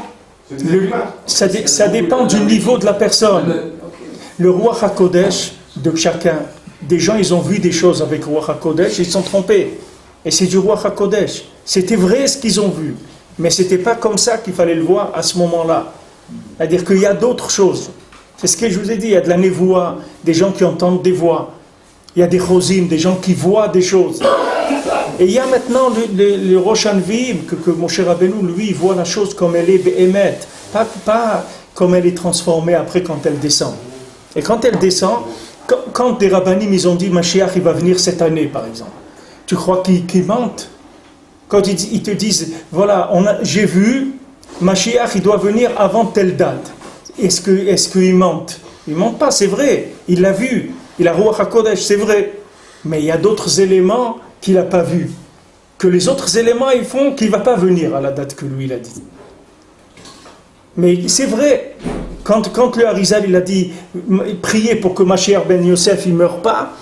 F: C'est les êtres humains.
B: Ça dépend du niveau de la personne. Le roi HaKodesh de chacun. Des gens, ils ont vu des choses avec le roi HaKodesh, ils se sont trompés. Et c'est du roi HaKodesh. C'était vrai ce qu'ils ont vu. Mais ce n'était pas comme ça qu'il fallait le voir à ce moment-là. C'est-à-dire qu'il y a d'autres choses. C'est ce que je vous ai dit. Il y a de la névoie, des gens qui entendent des voix. Il y a des chosim, des gens qui voient des choses. Et il y a maintenant le Rosh Hanvim, que Moshe Rabbeinu, lui, il voit la chose comme elle est béhémet. Pas comme elle est transformée après quand elle descend. Et quand elle descend, quand des rabbinim ils ont dit Mashiach il va venir cette année par exemple, tu crois qu'ils mentent? Quand ils te disent voilà, j'ai vu Mashiach il doit venir avant telle date, est-ce qu'ils mentent? Ils mentent pas, c'est vrai, il l'a vu, il a Ruach HaKodesh, c'est vrai, mais il y a d'autres éléments qu'il n'a pas vus, que les autres éléments ils font qu'il ne va pas venir à la date que lui il a dit. Mais c'est vrai. Quand le Harizal il a dit priez pour que Mashiach ben Yosef il meure pas,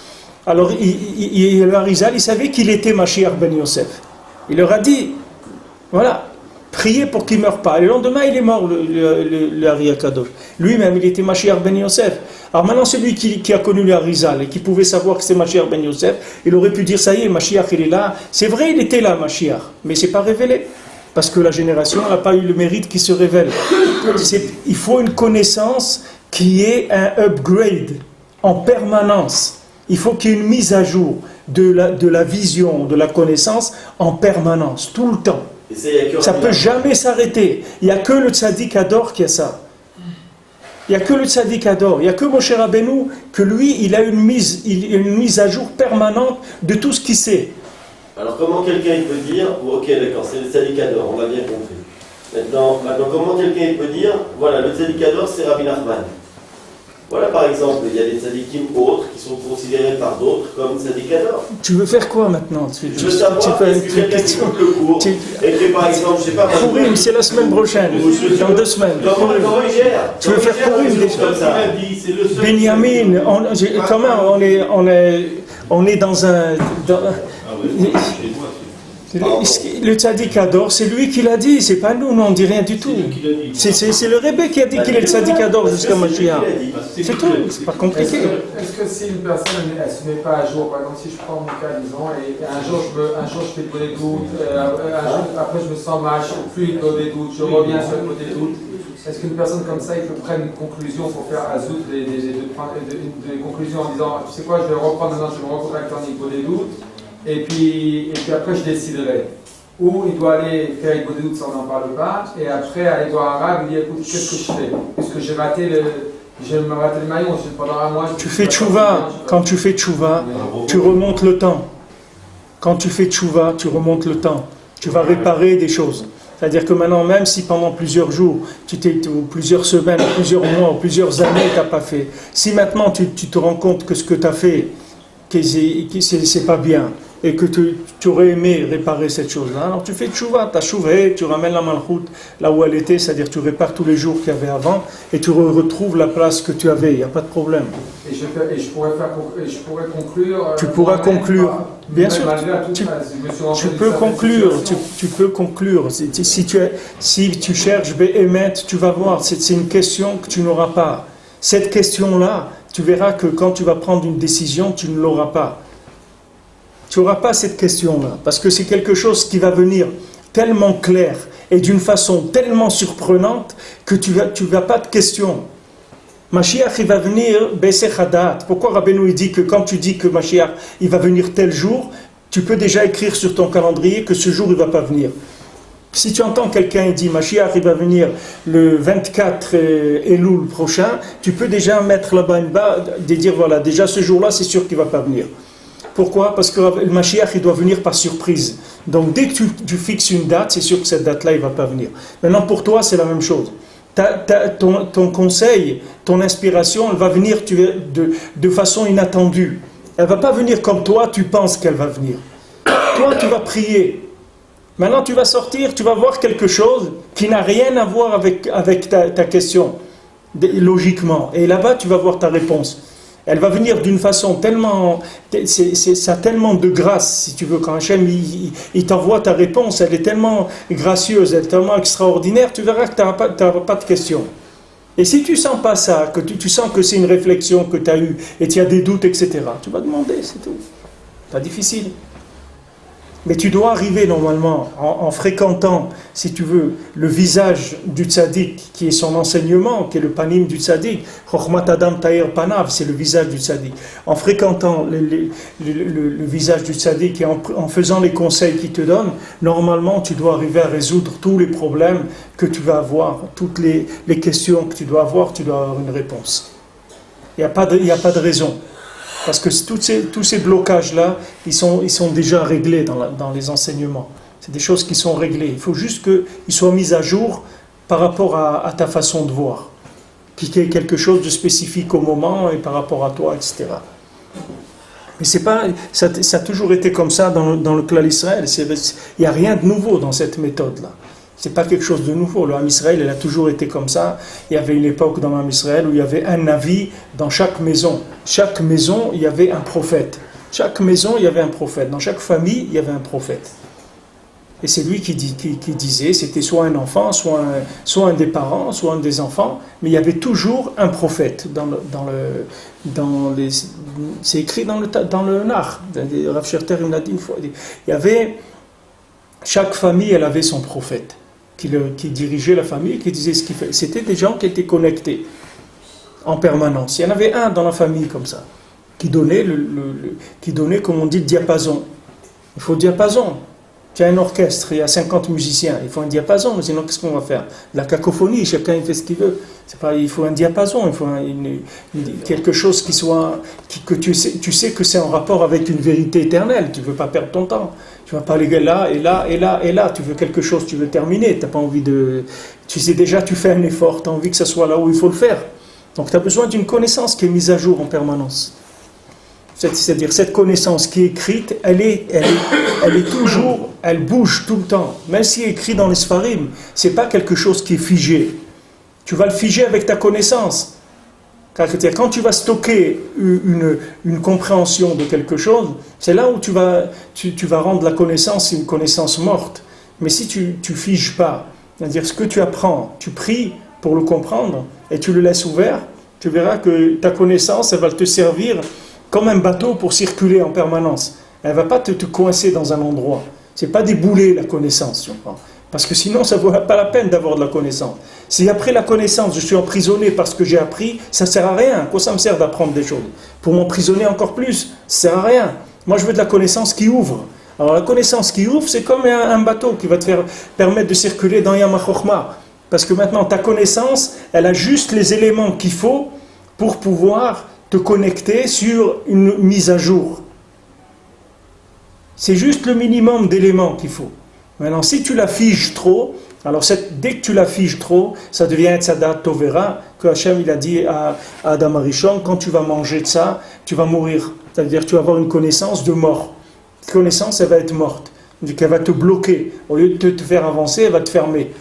B: alors le Harizal il savait qu'il était Mashiach ben Yosef. Il leur a dit voilà, priez pour qu'il meure pas. Et le lendemain il est mort le Ari HaKadosh. Lui-même il était Mashiach ben Yosef. Alors maintenant celui qui a connu le Harizal et qui pouvait savoir que c'était Mashiach ben Yosef, il aurait pu dire ça y est, Mashiach il est là. C'est vrai il était là Mashiach, mais c'est pas révélé. Parce que la génération n'a pas eu le mérite qui se révèle. Il faut une connaissance qui est un upgrade en permanence. Il faut qu'il y ait une mise à jour de la vision, de la connaissance en permanence, tout le temps. Ça ne peut jamais s'arrêter. Il n'y a que le tzaddik Ador qui a ça. Il n'y a que le tzaddik Ador. Il n'y a que Moshe Rabbeinu que lui, il a une mise à jour permanente de tout ce qu'il sait.
D: Alors comment quelqu'un il peut dire, ok d'accord, c'est le tzaddik Ador, on l'a bien compris. Maintenant comment quelqu'un il peut dire, voilà, le tzaddik Ador c'est Rabbi Nachman. Voilà par exemple, il y a des tzaddikim autres qui sont considérés par d'autres comme tzaddik Ador.
B: Tu veux faire quoi maintenant?
D: Je veux savoir, est-ce que quelqu'un qui coupe le cours, et que par exemple, je sais pas...
B: Purim, c'est la semaine prochaine, dans 2 semaines.
D: Comment il gère?
B: Tu veux faire Purim déjà?
D: Comme ça.
B: Benjamin, quand même, on est dans un... Le tzaddik adore, c'est lui qui l'a dit, c'est pas nous, on dit rien du tout. C'est le Rebbe qui a dit qu'il est le tzaddik adore jusqu'à Mashiach. C'est tout, c'est pas compliqué.
C: Est-ce que si une personne elle se met pas à jour, par exemple si je prends mon cas disons, et un jour je fais des doutes, après je me sens mal, je ne fais plus des doutes, je reviens sur le des doutes, est-ce qu'une personne comme ça il peut prendre une conclusion pour faire azout des conclusions en disant tu sais quoi, je vais reprendre maintenant, je vais me recontacter en niveau des doutes et puis après je déciderai. Ou il doit aller faire une doute, ça on n'en parle pas, et après aller voir un rab et dire écoute, qu'est-ce que je fais? Puisque j'ai raté le maillon pendant un mois.
B: Tu fais tchouva, quand tu fais tchouva, tu remontes le temps. Quand tu fais tchouva, tu remontes le temps. Tu vas réparer des choses. C'est-à-dire que maintenant, même si pendant plusieurs jours, ou plusieurs semaines, ou plusieurs mois, ou plusieurs années, tu n'as pas fait. Si maintenant tu te rends compte que ce que tu as fait, que c'est pas bien, et que tu aurais aimé réparer cette chose-là, alors tu fais tchouva, tu as chouvé, tu ramènes la malchoute là où elle était, c'est-à-dire tu répares tous les jours qu'il y avait avant, et tu retrouves la place que tu avais, il n'y a pas de problème.
C: Et je pourrais conclure.
B: Tu pourras conclure, bien sûr. Tu peux conclure, tu peux conclure. Si tu cherches Béhémet, tu vas voir, c'est une question que tu n'auras pas. Cette question-là, tu verras que quand tu vas prendre une décision, tu ne l'auras pas. Tu n'auras pas cette question-là, parce que c'est quelque chose qui va venir tellement clair et d'une façon tellement surprenante que tu vas pas de question. Mashiach, il va venir Besech Hadat. Pourquoi Rabbeinu dit que quand tu dis que Mashiach, il va venir tel jour, tu peux déjà écrire sur ton calendrier que ce jour, il ne va pas venir. Si tu entends quelqu'un dire Mashiach, il va venir le 24 Elul prochain, tu peux déjà mettre là-bas une barre et dire voilà, déjà ce jour-là, c'est sûr qu'il ne va pas venir. Pourquoi? Parce que le Mashiach, il doit venir par surprise. Donc dès que tu fixes une date, c'est sûr que cette date-là, il ne va pas venir. Maintenant, pour toi, c'est la même chose. Ton conseil, ton inspiration, elle va venir de façon inattendue. Elle ne va pas venir comme toi, tu penses qu'elle va venir. Toi, tu vas prier. Maintenant, tu vas sortir, tu vas voir quelque chose qui n'a rien à voir avec ta question, logiquement. Et là-bas, tu vas voir ta réponse. Elle va venir d'une façon tellement... ça a tellement de grâce, si tu veux, quand Hachem il t'envoie ta réponse, elle est tellement gracieuse, elle est tellement extraordinaire, tu verras que tu n'auras pas de question. Et si tu ne sens pas ça, que tu sens que c'est une réflexion que tu as eue, et tu as des doutes, etc., tu vas demander, c'est tout. C'est pas difficile. Mais tu dois arriver normalement, en fréquentant, si tu veux, le visage du tzaddik, qui est son enseignement, qui est le panim du tzaddik, Chochmat Adam Ta'ir Panav, c'est le visage du tzaddik. En fréquentant le visage du tzaddik et en faisant les conseils qu'il te donne, normalement tu dois arriver à résoudre tous les problèmes que tu vas avoir, toutes les questions que tu dois avoir une réponse. Il n'y a pas de raison. Parce que tous ces blocages-là, ils sont déjà réglés dans les enseignements. C'est des choses qui sont réglées. Il faut juste qu'ils soient mis à jour par rapport à ta façon de voir. Qu'il y ait quelque chose de spécifique au moment et par rapport à toi, etc. Mais c'est pas, ça a toujours été comme ça dans le clan d'Israël. Il n'y a rien de nouveau dans cette méthode-là. C'est pas quelque chose de nouveau. Le Ham Israël, il a toujours été comme ça. Il y avait une époque dans le Ham Israël où il y avait un navi dans chaque maison. Chaque maison, il y avait un prophète. Chaque maison, il y avait un prophète. Dans chaque famille, il y avait un prophète. Et c'est lui qui disait, c'était soit un enfant, soit un des parents, soit un des enfants, mais il y avait toujours un prophète c'est écrit dans le Nar. Rav Scherter, il l'a dit une fois. Il y avait, chaque famille, elle avait son prophète. Qui dirigeait la famille, qui disait ce qu'il fait. C'était des gens qui étaient connectés en permanence. Il y en avait un dans la famille comme ça, qui donnait, comme on dit, le diapason. Il faut le diapason. Tu as un orchestre, il y a 50 musiciens, il faut un diapason, sinon qu'est-ce qu'on va faire? La cacophonie, chacun il fait ce qu'il veut. Il faut un diapason, il faut quelque chose que tu sais que c'est en rapport avec une vérité éternelle. Tu ne veux pas perdre ton temps. Tu ne vas pas aller là, et là, et là, et là. Tu veux quelque chose, tu veux terminer. Tu n'as pas envie de... Tu sais déjà, tu fais un effort, tu as envie que ça soit là où il faut le faire. Donc tu as besoin d'une connaissance qui est mise à jour en permanence. C'est-à-dire cette connaissance qui est écrite, elle est toujours, elle bouge tout le temps. Même si elle est écrit dans les Sfarim, ce n'est pas quelque chose qui est figé. Tu vas le figer avec ta connaissance. Quand tu vas stocker une compréhension de quelque chose, c'est là où tu vas rendre la connaissance une connaissance morte. Mais si tu figes pas, c'est-à-dire ce que tu apprends, tu pries pour le comprendre et tu le laisses ouvert, tu verras que ta connaissance, elle va te servir comme un bateau pour circuler en permanence. Elle ne va pas te coincer dans un endroit. Ce n'est pas débouler la connaissance, tu comprends ? Parce que sinon, ça ne vaut pas la peine d'avoir de la connaissance. Si après la connaissance, je suis emprisonné parce que j'ai appris, ça ne sert à rien. Quoi ça me sert d'apprendre des choses ? Pour m'emprisonner encore plus, ça ne sert à rien. Moi, je veux de la connaissance qui ouvre. Alors, la connaissance qui ouvre, c'est comme un bateau qui va te permettre de circuler dans Yam HaChochma. Parce que maintenant, ta connaissance, elle a juste les éléments qu'il faut pour pouvoir te connecter sur une mise à jour. C'est juste le minimum d'éléments qu'il faut. Maintenant, si tu la figes trop, alors dès que tu la figes trop, ça devient Tzadat Tovera, que Hachem il a dit à Adam Arishon, quand tu vas manger de ça, tu vas mourir. C'est-à-dire que tu vas avoir une connaissance de mort. Cette connaissance, elle va être morte. Donc elle va te bloquer. Au lieu de te faire avancer, elle va te fermer.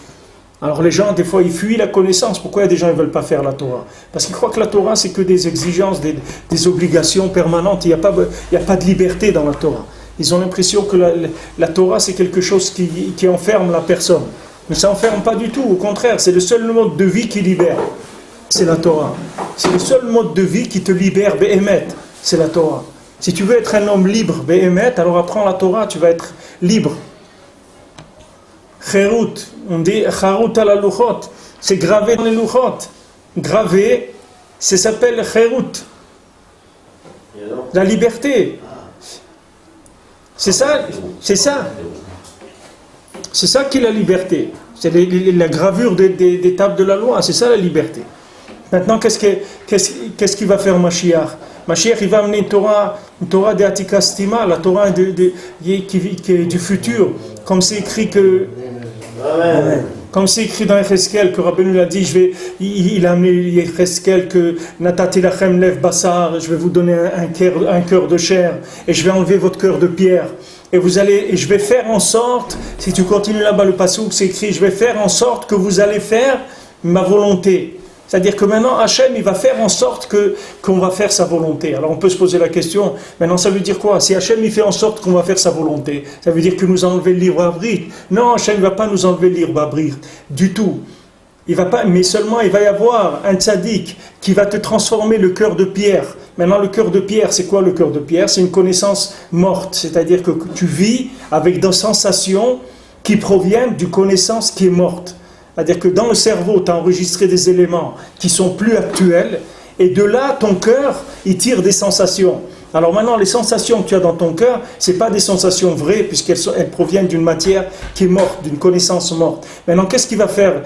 B: Alors les gens, des fois, ils fuient la connaissance. Pourquoi il y a des gens qui ne veulent pas faire la Torah ? Parce qu'ils croient que la Torah, c'est que des exigences, des obligations permanentes. Il n'y a pas de liberté dans la Torah. Ils ont l'impression que la Torah, c'est quelque chose qui enferme la personne. Mais ça n'enferme pas du tout. Au contraire, c'est le seul mode de vie qui libère. C'est la Torah. C'est le seul mode de vie qui te libère, Be'emet. C'est la Torah. Si tu veux être un homme libre, Be'emet, alors apprends la Torah, tu vas être libre. Cherut, on dit Charut ala luchot, c'est gravé dans les luchot. Gravé, ça s'appelle Cherut. La liberté. C'est ça qui est la liberté. C'est la gravure des tables de la loi, c'est ça la liberté. Maintenant, qu'est-ce qu'il va faire Mashiach ? Mashiach, il va amener une Torah de Atika Stima, la Torah qui est du futur, comme c'est écrit que... Amen. Comme c'est écrit dans Echeskel, que Rabbeinu l'a dit, il a amené Echeskel que Natati lachem lev basar, je vais vous donner un cœur de chair, et je vais enlever votre cœur de pierre. Et je vais faire en sorte, si tu continues là-bas le passouk, c'est écrit, je vais faire en sorte que vous allez faire ma volonté. C'est-à-dire que maintenant, Hachem, il va faire en sorte qu'on va faire sa volonté. Alors on peut se poser la question, maintenant ça veut dire quoi ? Si Hachem, il fait en sorte qu'on va faire sa volonté, ça veut dire que nous enlever le libre arbitre ? Non, Hachem ne va pas nous enlever le libre arbitre, du tout. Il va pas, mais seulement il va y avoir un tzaddik qui va te transformer le cœur de pierre. Maintenant, le cœur de pierre, c'est quoi le cœur de pierre ? C'est une connaissance morte, c'est-à-dire que tu vis avec des sensations qui proviennent d'une connaissance qui est morte. C'est-à-dire que dans le cerveau, tu as enregistré des éléments qui sont plus actuels, et de là, ton cœur, il tire des sensations. Alors maintenant, les sensations que tu as dans ton cœur, ce n'est pas des sensations vraies, puisqu'elles proviennent d'une matière qui est morte, d'une connaissance morte. Maintenant, qu'est-ce qu'il va faire ?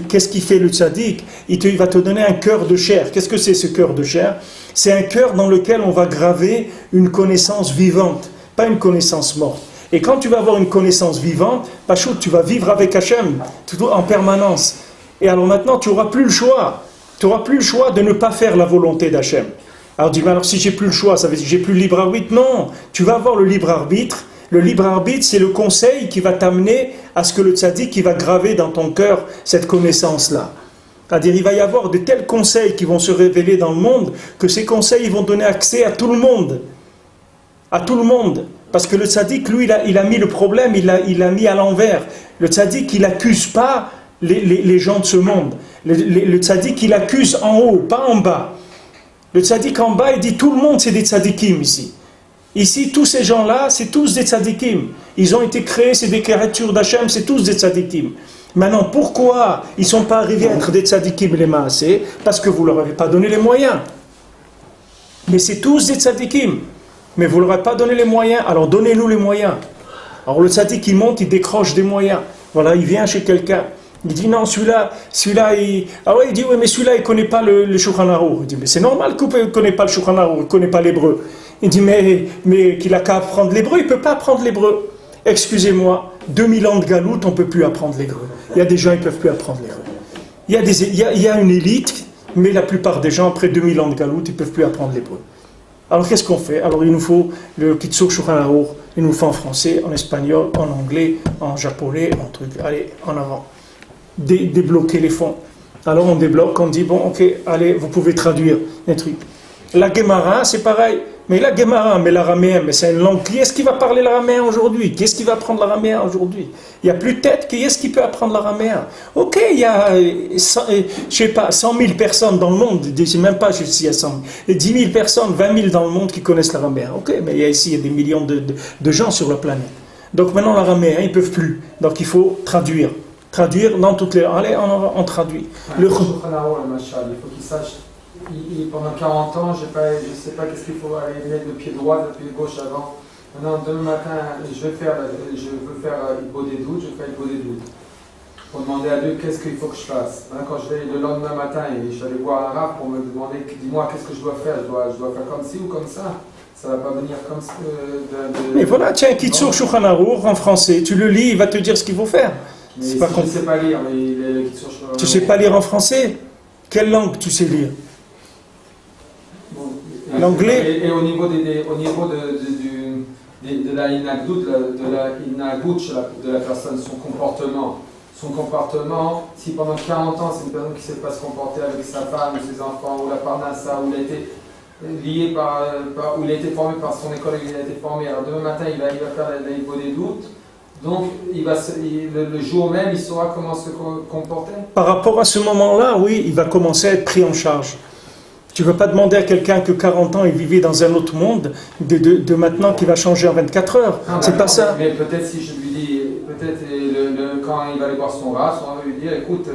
B: Qu'est-ce qu'il fait le tzaddik ? Il va te donner un cœur de chair. Qu'est-ce que c'est ce cœur de chair ? C'est un cœur dans lequel on va graver une connaissance vivante, pas une connaissance morte. Et quand tu vas avoir une connaissance vivante, Pachout, tu vas vivre avec Hachem en permanence. Et alors maintenant, tu n'auras plus le choix. Tu n'auras plus le choix de ne pas faire la volonté d'Hachem. Alors dis, mais alors si j'ai plus le choix, ça veut dire que j'ai plus le libre arbitre ? Non, tu vas avoir le libre arbitre. Le libre arbitre, c'est le conseil qui va t'amener à ce que le tzaddik qui va graver dans ton cœur cette connaissance-là. C'est-à-dire, il va y avoir de tels conseils qui vont se révéler dans le monde que ces conseils ils vont donner accès à tout le monde. À tout le monde. Parce que le tzaddik, lui, il a mis le problème, il l'a mis à l'envers. Le tzaddik, il n'accuse pas les gens de ce monde. Le tzaddik, il accuse en haut, pas en bas. Le tzaddik en bas, il dit tout le monde, c'est des tzaddikim ici. Ici, tous ces gens-là, c'est tous des tzaddikim. Ils ont été créés, c'est des créatures d'Hachem, c'est tous des tzaddikim. Maintenant, pourquoi ils ne sont pas arrivés à être des tzaddikim les maasés ? Parce que vous ne leur avez pas donné les moyens. Mais c'est tous des tzaddikim. Mais vous ne leur avez pas donné les moyens, alors donnez-nous les moyens. Alors le tzaddik, il monte, il décroche des moyens. Voilà, il vient chez quelqu'un. Il dit non, celui-là, il... Ah ouais, il dit oui, mais celui-là, il ne connaît pas le Shulchan Aruch. Il dit mais c'est normal qu'il ne connaît pas le Shulchan Aruch, il ne connaît pas l'hébreu. Il dit mais qu'il a qu'à apprendre l'hébreu, il ne peut pas apprendre l'hébreu. Excusez-moi, 2000 ans de galoute, on ne peut plus apprendre l'hébreu. Il y a des gens qui ne peuvent plus apprendre l'hébreu. Il y a une élite, mais la plupart des gens, après 2000 ans de galoute, ils ne peuvent plus apprendre l'hébreu. Alors qu'est-ce qu'on fait ? Alors il nous faut le Kitzur Shulchan Aruch, il nous faut en français, en espagnol, en anglais, en japonais, en truc. Allez, en avant. Débloquer les fonds. Alors on débloque, on dit, bon, ok, allez, vous pouvez traduire un truc. La Gemara, c'est pareil. Mais la Gemara, mais l'araméen, mais c'est une langue. Qui est-ce qui va parler l'araméen aujourd'hui? Qui est-ce qui va apprendre l'araméen aujourd'hui? Il n'y a plus de tête. Qui est-ce qui peut apprendre l'araméen? Ok, il y a, je sais pas, 100 000 personnes dans le monde. Je ne sais même pas s'il y a 100 000. Et 10 000 personnes, 20 000 dans le monde qui connaissent l'araméen. Ok, mais il y a des millions de gens sur la planète. Donc maintenant, l'araméen, ils ne peuvent plus. Donc il faut traduire. Traduire dans toutes les... Allez, on traduit.
C: Il faut qu'il sache... pendant 40 ans, je ne sais pas qu'est-ce qu'il faut aller mettre le pied droit, le pied gauche avant. Maintenant, demain matin, je veux faire Hibbo des doutes, je fais Hibbo des doutes. Pour demander à Dieu qu'est-ce qu'il faut que je fasse. Maintenant, quand je vais le lendemain matin et je vais aller voir un rab pour me demander, dis-moi qu'est-ce que je dois faire, je dois faire comme ci ou comme ça. Ça ne va pas venir comme ça.
B: Mais voilà, tiens, Kitsur Shulchan Aruch en français, tu le lis, il va te dire ce qu'il faut faire.
C: Mais si je ne sais pas lire, mais le Kitsur Shulchan Aruch.
B: Tu ne sais pas lire en français? Quelle langue tu sais lire? L'anglais.
C: Et au niveau de la inagdout, de la personne, son comportement, si pendant 40 ans c'est une personne qui ne sait pas se comporter avec sa femme, ou ses enfants, ou la parnassa, ou il a été lié ou il a été formé par son école, il a été formé, alors demain matin il va faire la Hibbo des doutes, donc le jour même il saura comment se comporter.
B: Par rapport à ce moment-là, oui, il va commencer à être pris en charge. Tu ne veux pas demander à quelqu'un que 40 ans il vivait dans un autre monde, de maintenant qu'il va changer en 24 heures. C'est pas ça.
C: Mais peut-être si je lui dis, quand il va aller voir son rat va lui dire, écoute,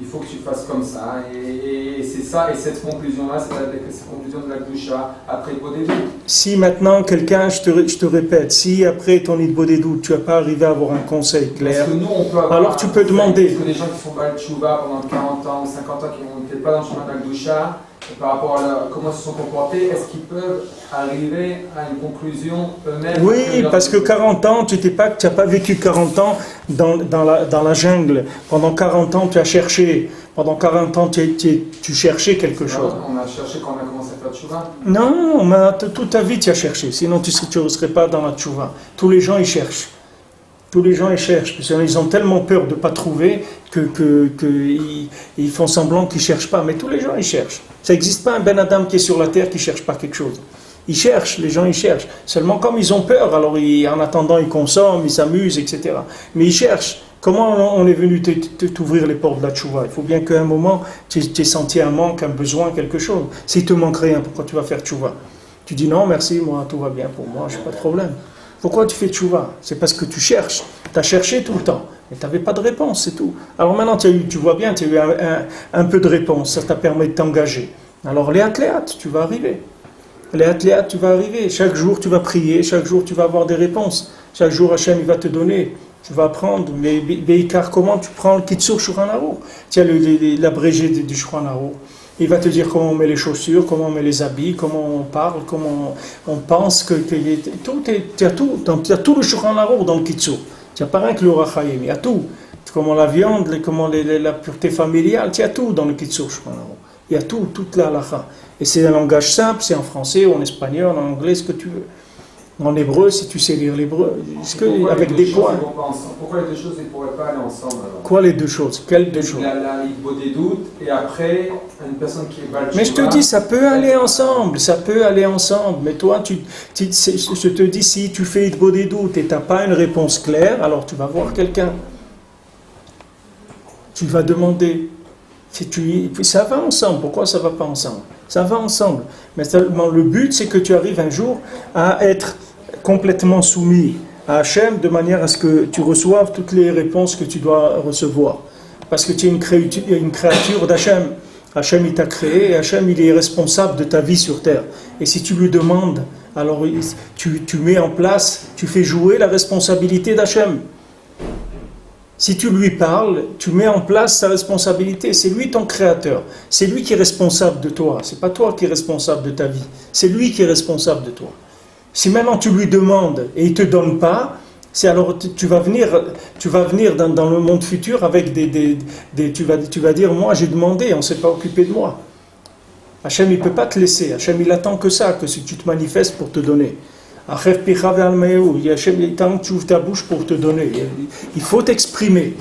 C: il faut que tu fasses comme ça. Et c'est ça, et cette conclusion-là, c'est la conclusion de la Gdusha après Hibbo des doutes.
B: Si maintenant quelqu'un, je te répète, si après ton Hibbo des doutes, tu n'as pas arrivé à avoir un conseil clair,
C: parce que nous, on peut avoir
B: alors tu peux demander.
C: Parce que les gens qui font Baal Tshuva pendant 40 ans ou 50 ans, qui n'ont peut-être pas dans le chemin de la Gdusha, par rapport à comment ils se sont comportés, est-ce qu'ils peuvent arriver à une conclusion eux-mêmes?
B: Oui, parce que 40 ans, tu n'as pas vécu 40 ans dans la jungle. Pendant 40 ans, tu as cherché. Pendant 40 ans, tu cherchais quelque chose.
C: On a cherché quand on a commencé à faire Tshuva?
B: Non, toute ta vie, tu as cherché. Sinon, tu ne serais pas dans la Tshuva. Tous les gens, ils cherchent. Tous les gens, ils cherchent. Parce qu'ils ont tellement peur de ne pas trouver qu'ils font semblant qu'ils ne cherchent pas. Mais tous les gens, ils cherchent. Ça n'existe pas un Ben Adam qui est sur la terre qui ne cherche pas quelque chose. Ils cherchent, les gens, ils cherchent. Seulement, comme ils ont peur, alors en attendant, ils consomment, ils s'amusent, etc. Mais ils cherchent. Comment on est venu t'ouvrir les portes de la tchouva? Il faut bien qu'à un moment, tu aies senti un manque, un besoin, quelque chose. S'il te manque rien, pourquoi tu vas faire tchouva? Tu dis non, merci, moi, tout va bien pour moi, je n'ai pas de problème. Pourquoi tu fais tchouva? C'est parce que tu cherches. Tu as cherché tout le temps. Et tu n'avais pas de réponse, c'est tout. Alors maintenant, tu vois bien, tu as eu un peu de réponse. Ça t'a permis de t'engager. Alors, léat, tu vas arriver. Léat, tu vas arriver. Chaque jour, tu vas prier. Chaque jour, tu vas avoir des réponses. Chaque jour, Hachem, il va te donner. Tu vas apprendre. Mais Beikar, comment tu prends le Kitsur Shulchan Aruch? Tiens, l'abrégé du Shulchan Aruch. Il va te dire comment on met les chaussures, comment on met les habits, comment on parle, comment on pense. Tu as tout le Shulchan Aruch dans le Kitsur. Tu n'as pas rien que le Rachayim, il y a tout. Comment la viande, comment la pureté familiale, tu as tout dans le Kitsur Shulchan Aruch. Il y a tout, toute la halakha. Et c'est un langage simple, c'est en français, ou en espagnol, en anglais, ce que tu veux. En hébreu, si tu sais lire l'hébreu, avec des points.
C: Pourquoi les deux choses ne pourraient pas aller ensemble alors?
B: Quoi les deux choses? Quelles deux choses?
C: La Hibbo des doutes, et après, une personne qui est Baal Tshuva.
B: Mais je te dis, ça peut aller ensemble, ça peut aller ensemble. Mais toi, je te dis, si tu fais Hibbo des doutes et tu n'as pas une réponse claire, alors tu vas voir quelqu'un. Tu vas demander. Ça va ensemble. Pourquoi ça ne va pas ensemble? Ça va ensemble. Mais seulement le but, c'est que tu arrives un jour à être complètement soumis à Hachem de manière à ce que tu reçoives toutes les réponses que tu dois recevoir. Parce que tu es une créature d'Hachem. Hachem, il t'a créé et Hachem, il est responsable de ta vie sur terre. Et si tu lui demandes, alors tu mets en place, tu fais jouer la responsabilité d'Hachem. Si tu lui parles, tu mets en place sa responsabilité. C'est lui ton créateur. C'est lui qui est responsable de toi. C'est pas toi qui es responsable de ta vie. C'est lui qui est responsable de toi. Si maintenant tu lui demandes et il ne te donne pas, c'est alors tu vas venir dans le monde futur avec tu vas dire, moi j'ai demandé, on ne s'est pas occupé de moi. Hachem il ne peut pas te laisser. Hachem il attend que ça, que si tu te manifestes pour te donner. Hachem il attend que tu ouvres ta bouche pour te donner. Il faut t'exprimer.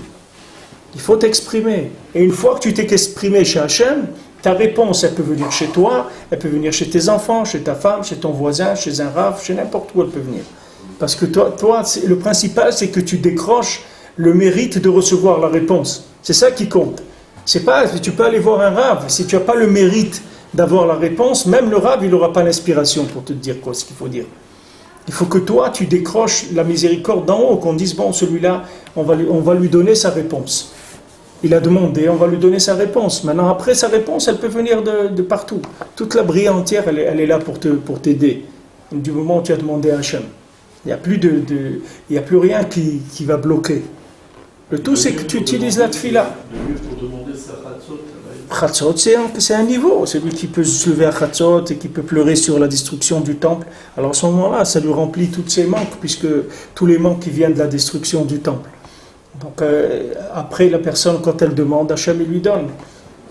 B: Il faut t'exprimer. Et une fois que tu t'es exprimé chez Hachem, ta réponse, elle peut venir chez toi, elle peut venir chez tes enfants, chez ta femme, chez ton voisin, chez un rave, chez n'importe où elle peut venir. Parce que toi le principal, c'est que tu décroches le mérite de recevoir la réponse. C'est ça qui compte. C'est pas, tu peux aller voir un rave, si tu n'as pas le mérite d'avoir la réponse, même le rave, il n'aura pas l'inspiration pour te dire ce qu'il faut dire. Il faut que toi, tu décroches la miséricorde d'en haut, qu'on dise, bon, celui-là, on va lui donner sa réponse. Il a demandé, on va lui donner sa réponse. Maintenant, après, sa réponse, elle peut venir de partout. Toute la brille entière, elle est là pour t'aider. Du moment où tu as demandé à Hachem. Il n'y a plus rien qui va bloquer. Le tout, c'est que tu utilises la tfila.
G: Le mieux pour demander sa chatzot.
B: Chatzot, c'est un niveau. C'est lui qui peut se lever à Chatzot et qui peut pleurer sur la destruction du temple. Alors à ce moment-là, ça lui remplit tous ses manques, puisque tous les manques qui viennent de la destruction du temple. Donc après, la personne, quand elle demande, Hachem, il lui donne.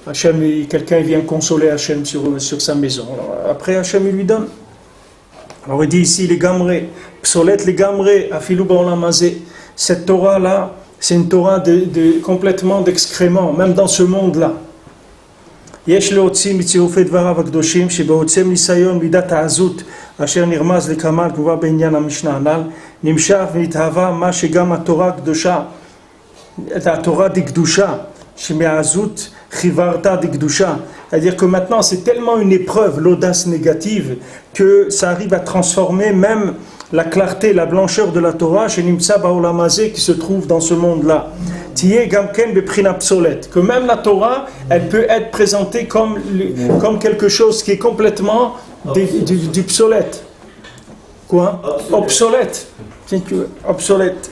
B: Hachem, quelqu'un vient consoler Hachem sur sa maison. Alors, après, Hachem, il lui donne. Alors il dit ici, les gamrés, psolet les gamrés, afilou ba'olamazé. Cette Torah-là, c'est une Torah complètement d'excréments, même dans ce monde-là. יש להוציא מצירופי דבריו הקדושים שבעוצם ניסיון מידת העזות אשר נרמז לקמל כבר בעניין המשנה הנ"ל נמשך ונתהווה מה שגם התורה הקדושה, התורה דקדושה שמהעזות חיוורת דקדושה. C'est-à-dire que maintenant c'est tellement une épreuve, l'audace négative, que ça arrive à transformer même la clarté, la blancheur de la Torah chez Nimtsa Ba'olam Hazeh qui se trouve dans ce monde-là. Tiye Gamken Beprina Psolet, que même la Torah, elle peut être présentée comme quelque chose qui est complètement du psolète. Quoi? Obsolète. Obsolète.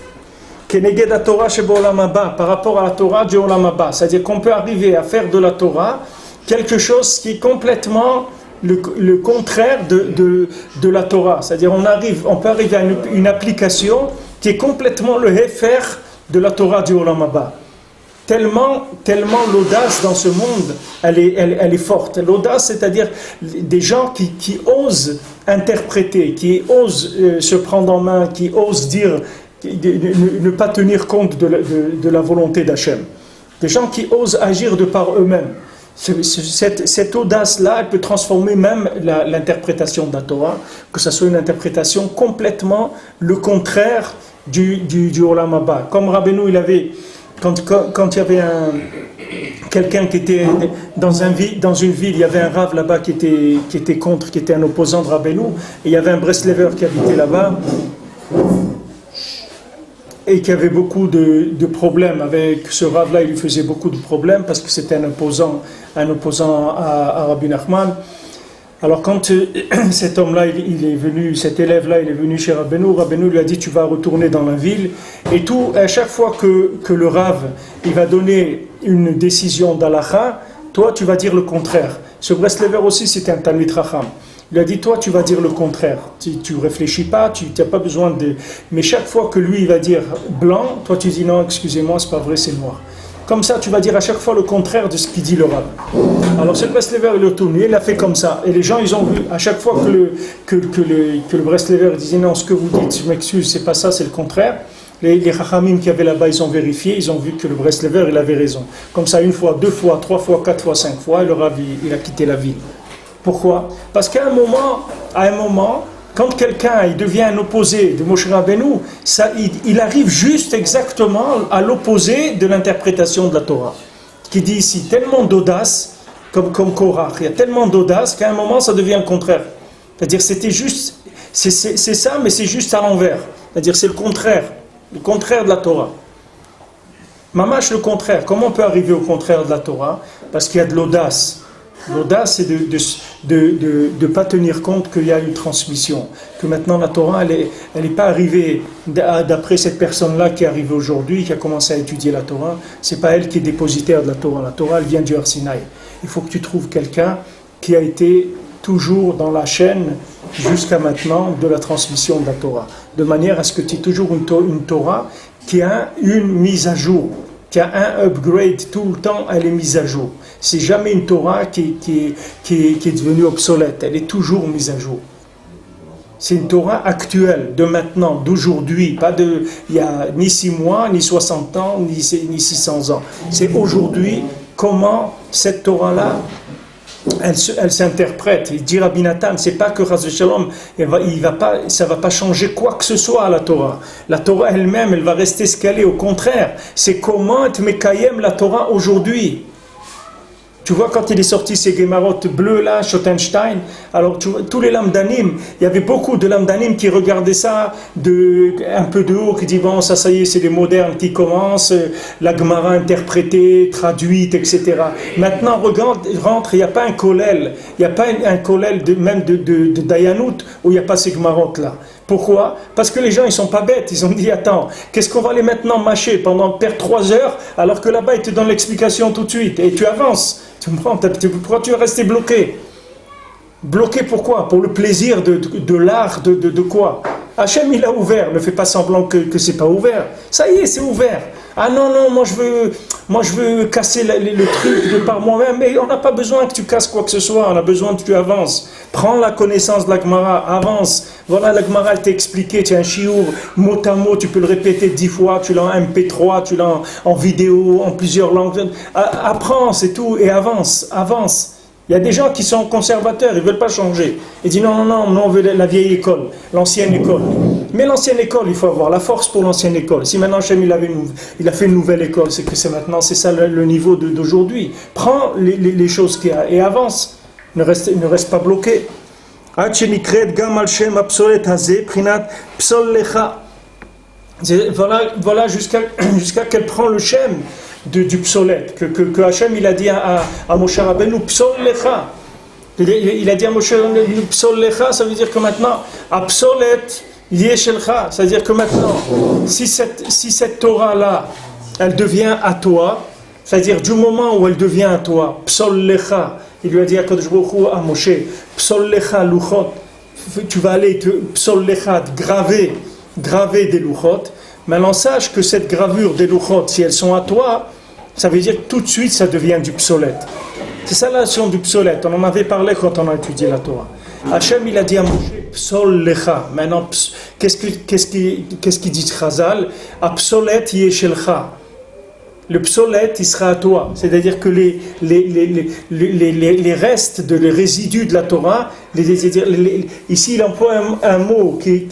B: Keneged la Torah chez Ba'olam Haba, par rapport à la Torah du Olam Haba. C'est-à-dire qu'on peut arriver à faire de la Torah quelque chose qui est complètement le contraire de la Torah. C'est-à-dire on peut arriver à une application qui est complètement le hefer de la Torah du Olam Haba. Tellement l'audace dans ce monde, elle est forte. L'audace, c'est-à-dire des gens qui osent interpréter, qui osent se prendre en main, qui osent dire, ne pas tenir compte de la volonté d'Hachem. Des gens qui osent agir de par eux-mêmes. Cette audace-là, elle peut transformer même l'interprétation de la Torah, que ce soit une interprétation complètement le contraire du Olam Haba. Comme Rabbeinu, il avait, quand il y avait quelqu'un qui était dans une ville, il y avait un rave là-bas qui était contre, qui était un opposant de Rabbeinu, et il y avait un Breslever qui habitait là-bas, et qui avait beaucoup de problèmes avec ce rave-là. Il lui faisait beaucoup de problèmes parce que c'était un opposant à Rabbi Nachman. Alors quand cet homme-là, cet élève-là, il est venu chez Rabbeinu lui a dit, tu vas retourner dans la ville, et à chaque fois que le rave, il va donner une décision d'Alacha, toi tu vas dire le contraire. Ce Breslever aussi, c'était un Talmid Chacham. Il a dit, toi, tu vas dire le contraire. Tu ne réfléchis pas, tu n'as pas besoin de... Mais chaque fois que lui, il va dire blanc, toi, tu dis, non, excusez-moi, c'est pas vrai, c'est noir. Comme ça, tu vas dire à chaque fois le contraire de ce qu'il dit le rabbin. Alors, ce Breslever, il est retourné, il a fait comme ça. Et les gens, ils ont vu, à chaque fois que le Breslever disait, non, ce que vous dites, je m'excuse, c'est pas ça, c'est le contraire. Les Chachamim qui avaient là-bas, ils ont vérifié, ils ont vu que le Breslever, il avait raison. Comme ça, une fois, deux fois, trois fois, quatre fois, cinq fois, et le rabbin, il a quitté la ville. Pourquoi? Parce qu'à un moment, quand quelqu'un il devient un opposé de Moshe Rabbeinu, il arrive juste exactement à l'opposé de l'interprétation de la Torah. Qui dit ici tellement d'audace, comme Korach, il y a tellement d'audace qu'à un moment ça devient le contraire. C'est-à-dire c'était juste, c'est ça, mais c'est juste à l'envers. C'est-à-dire c'est le contraire de la Torah. Mamash le contraire. Comment on peut arriver au contraire de la Torah? Parce qu'il y a de l'audace. L'audace, c'est de ne pas tenir compte qu'il y a une transmission. Que maintenant la Torah, elle n'est pas arrivée d'après cette personne-là qui est arrivée aujourd'hui, qui a commencé à étudier la Torah. Ce n'est pas elle qui est dépositaire de la Torah. La Torah, elle vient du Har Sinaï. Il faut que tu trouves quelqu'un qui a été toujours dans la chaîne jusqu'à maintenant de la transmission de la Torah. De manière à ce que tu aies toujours une Torah qui a une mise à jour, qui a un upgrade tout le temps, elle est mise à jour. C'est jamais une Torah qui est devenue obsolète, elle est toujours mise à jour. C'est une Torah actuelle, de maintenant, d'aujourd'hui, pas de il y a ni 6 mois, ni 60 ans, ni 600 ans. C'est aujourd'hui comment cette Torah-là, elle s'interprète. Il dit Rabbi Nathan, c'est pas que Chas v'Shalom, ça va pas changer quoi que ce soit à la Torah. La Torah elle-même, elle va rester ce qu'elle est. Au contraire, c'est comment tu mekayem la Torah aujourd'hui. Tu vois, quand il est sorti ces Gemarot bleus là, Schottenstein, alors tu vois, tous les lamdanim, il y avait beaucoup de lamdanim qui regardaient ça un peu de haut, qui disaient bon, ça y est, c'est les modernes qui commencent, la Gemara interprétée, traduite, etc. Maintenant, rentre, il n'y a pas un kollel, il n'y a pas un kollel même de Dayanout où il n'y a pas ces Gemarot là. Pourquoi? Parce que les gens ils sont pas bêtes, ils ont dit attends, qu'est-ce qu'on va aller maintenant mâcher pendant perdre 3 heures alors que là-bas ils te donnent l'explication tout de suite et tu avances. Tu comprends? Pourquoi tu es resté bloqué? Bloqué pourquoi? Pour le plaisir de l'art, de quoi? Hachem il a ouvert, ne fais pas semblant que c'est pas ouvert. Ça y est, c'est ouvert. Ah non, moi je veux casser le truc de par moi-même, mais on n'a pas besoin que tu casses quoi que ce soit, on a besoin que tu avances. Prends la connaissance de la Gemara, avance. Voilà, la Gemara elle t'a expliqué, tu as un chiour, mot à mot, tu peux le répéter 10 fois, tu l'as en MP3, tu l'as en vidéo, en plusieurs langues. Apprends, c'est tout, et avance. Il y a des gens qui sont conservateurs, ils ne veulent pas changer. Ils disent non, on veut la vieille école, l'ancienne école. Mais l'ancienne école, il faut avoir la force pour l'ancienne école. Si maintenant Hachem il a fait une nouvelle école, c'est que c'est ça le niveau d'aujourd'hui. Prends les choses qu'il y a et avance. Ne reste pas bloqué. Voilà jusqu'à qu'elle prend le shem du psolète, que Hachem il a dit à Moshe Rabbeinu psol lecha. Il a dit à Moshe Rabbeinu psol lecha, ça veut dire que maintenant psolet yeshelcha, c'est-à-dire que maintenant si cette Torah là elle devient à toi, c'est-à-dire du moment où elle devient à toi, psol lecha, il lui a dit à Kadosh Baruch Hu à Moshe psol lecha luchot, tu vas aller psol lecha graver des luchot. Maintenant sache que cette gravure des luchot, si elles sont à toi, ça veut dire que tout de suite ça devient du psolète. C'est ça la notion du psolète. On en avait parlé quand on a étudié la Torah. Hachem il a dit à Moshe psol lecha. Maintenant qu'est-ce qu'il dit Chazal? Psolète yeshelcha. Le psolète il sera à toi. C'est-à-dire que les restes les résidus de la Torah, ici il emploie un mot qui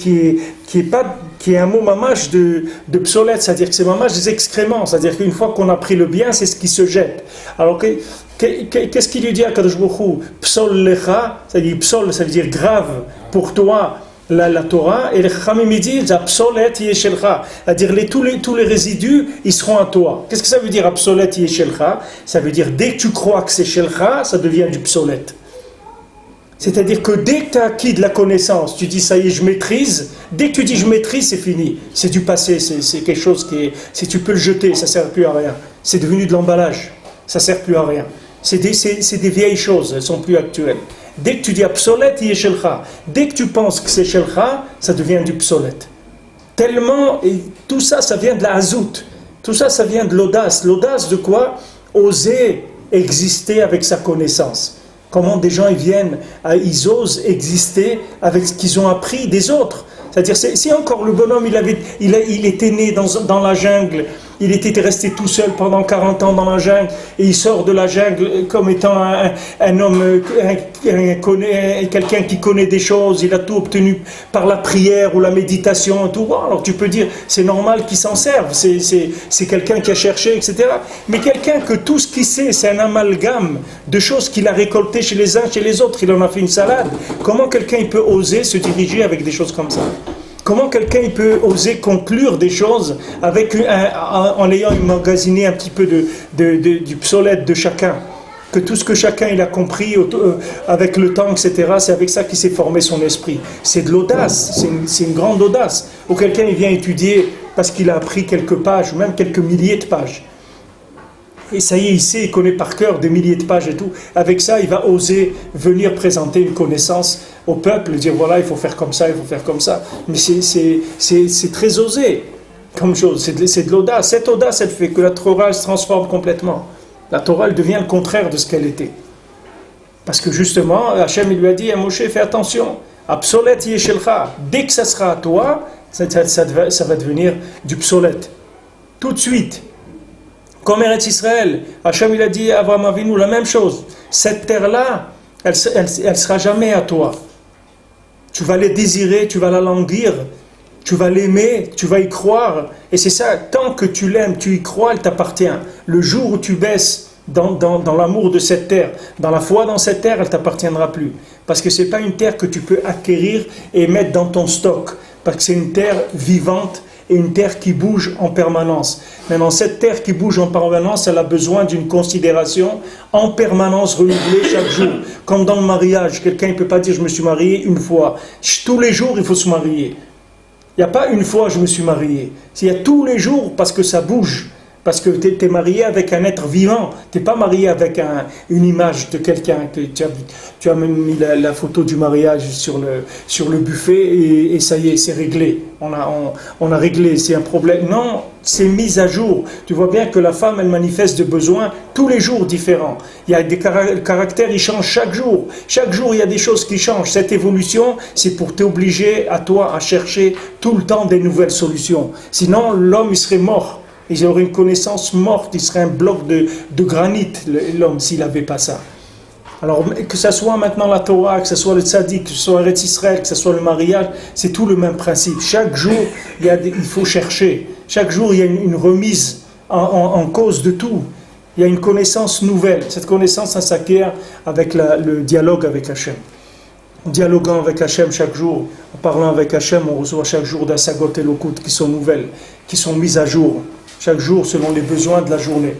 B: est un mot mamash de psolète, c'est-à-dire que c'est mamash des excréments, c'est-à-dire qu'une fois qu'on a pris le bien, c'est ce qui se jette. Alors qu'est-ce qu'il lui dit à Kadosh Baruch Hu? Psol lecha, c'est-à-dire psol, ça veut dire grave pour toi la Torah, et les Chachamim disent psolet yeshelcha, c'est-à-dire tous les résidus, ils seront à toi. Qu'est-ce que ça veut dire psolet yeshelcha? Ça veut dire dès que tu crois que c'est shelcha, ça devient du psolet. C'est-à-dire que dès que tu as acquis de la connaissance, tu dis ça y est, je maîtrise. Dès que tu dis je maîtrise, c'est fini. C'est du passé, c'est quelque chose qui est... Si tu peux le jeter, ça ne sert plus à rien. C'est devenu de l'emballage, ça ne sert plus à rien. C'est des vieilles choses, elles ne sont plus actuelles. Dès que tu dis psolet yeshelcha, dès que tu penses que c'est shelcha, ça devient du psolet. Tellement, et tout ça, ça vient de la hazout. Tout ça, ça vient de l'audace. L'audace de quoi? Oser exister avec sa connaissance. Comment des gens ils osent exister avec ce qu'ils ont appris des autres. C'est-à-dire, si encore le bonhomme, il était né dans la jungle, il était resté tout seul pendant 40 ans dans la jungle, et il sort de la jungle comme étant un homme, quelqu'un qui connaît des choses, il a tout obtenu par la prière ou la méditation, et tout. Alors tu peux dire, c'est normal qu'il s'en serve, c'est quelqu'un qui a cherché, etc. Mais quelqu'un que tout ce qu'il sait, c'est un amalgame de choses qu'il a récoltées chez les uns, chez les autres, il en a fait une salade. Comment quelqu'un il peut oser se diriger avec des choses comme ça? Comment quelqu'un il peut oser conclure des choses en ayant emmagasiné un petit peu du psolète de chacun? Que tout ce que chacun il a compris avec le temps, etc., c'est avec ça qu'il s'est formé son esprit. C'est de l'audace, c'est une grande audace. Ou quelqu'un il vient étudier parce qu'il a appris quelques pages, ou même quelques milliers de pages. Et ça y est, il connaît par cœur des milliers de pages et tout. Avec ça, il va oser venir présenter une connaissance au peuple, dire voilà, il faut faire comme ça, il faut faire comme ça. Mais c'est très osé comme chose, c'est de l'audace. Cette audace, elle fait que la Torah se transforme complètement. La Torah, elle devient le contraire de ce qu'elle était. Parce que justement, Hachem il lui a dit à Moshe, fais attention. Obsolète yeshelcha. Dès que ça sera à toi, ça va devenir du psolète. Tout de suite. Comme Eretz Israël, Hachem il a dit à Avraham Avinu la même chose. Cette terre-là, elle sera jamais à toi. Tu vas la désirer, tu vas la languir, tu vas l'aimer, tu vas y croire. Et c'est ça, tant que tu l'aimes, tu y crois, elle t'appartient. Le jour où tu baisses dans l'amour de cette terre, dans la foi dans cette terre, elle ne t'appartiendra plus. Parce que ce n'est pas une terre que tu peux acquérir et mettre dans ton stock. Parce que c'est une terre vivante et une terre qui bouge en permanence. Maintenant, cette terre qui bouge en permanence, elle a besoin d'une considération en permanence renouvelée chaque jour. Comme dans le mariage, quelqu'un ne peut pas dire « je me suis marié une fois ». Tous les jours, il faut se marier. Il n'y a pas une fois « je me suis marié ». Il y a tous les jours parce que ça bouge. Parce que tu es marié avec un être vivant. Tu n'es pas marié avec une image de quelqu'un. Tu as même mis la photo du mariage sur le buffet et ça y est, c'est réglé. On a réglé, c'est un problème. Non, c'est mis à jour. Tu vois bien que la femme, elle manifeste de besoins tous les jours différents. Il y a des caractères, ils changent chaque jour. Chaque jour, il y a des choses qui changent. Cette évolution, c'est pour t'obliger à toi à chercher tout le temps des nouvelles solutions. Sinon, l'homme, il serait mort. Il aurait une connaissance morte, il serait un bloc de granit, l'homme, s'il n'avait pas ça. Alors, que ce soit maintenant la Torah, que ce soit le tzaddik, que ce soit Eretz Israël, que ce soit le mariage, c'est tout le même principe. Chaque jour, il faut chercher. Chaque jour, il y a une remise en cause de tout. Il y a une connaissance nouvelle. Cette connaissance, ça s'acquiert avec le dialogue avec Hachem. En dialoguant avec Hachem chaque jour, en parlant avec Hachem, on reçoit chaque jour des sagot et lokut qui sont nouvelles, qui sont mises à jour. Chaque jour selon les besoins de la journée.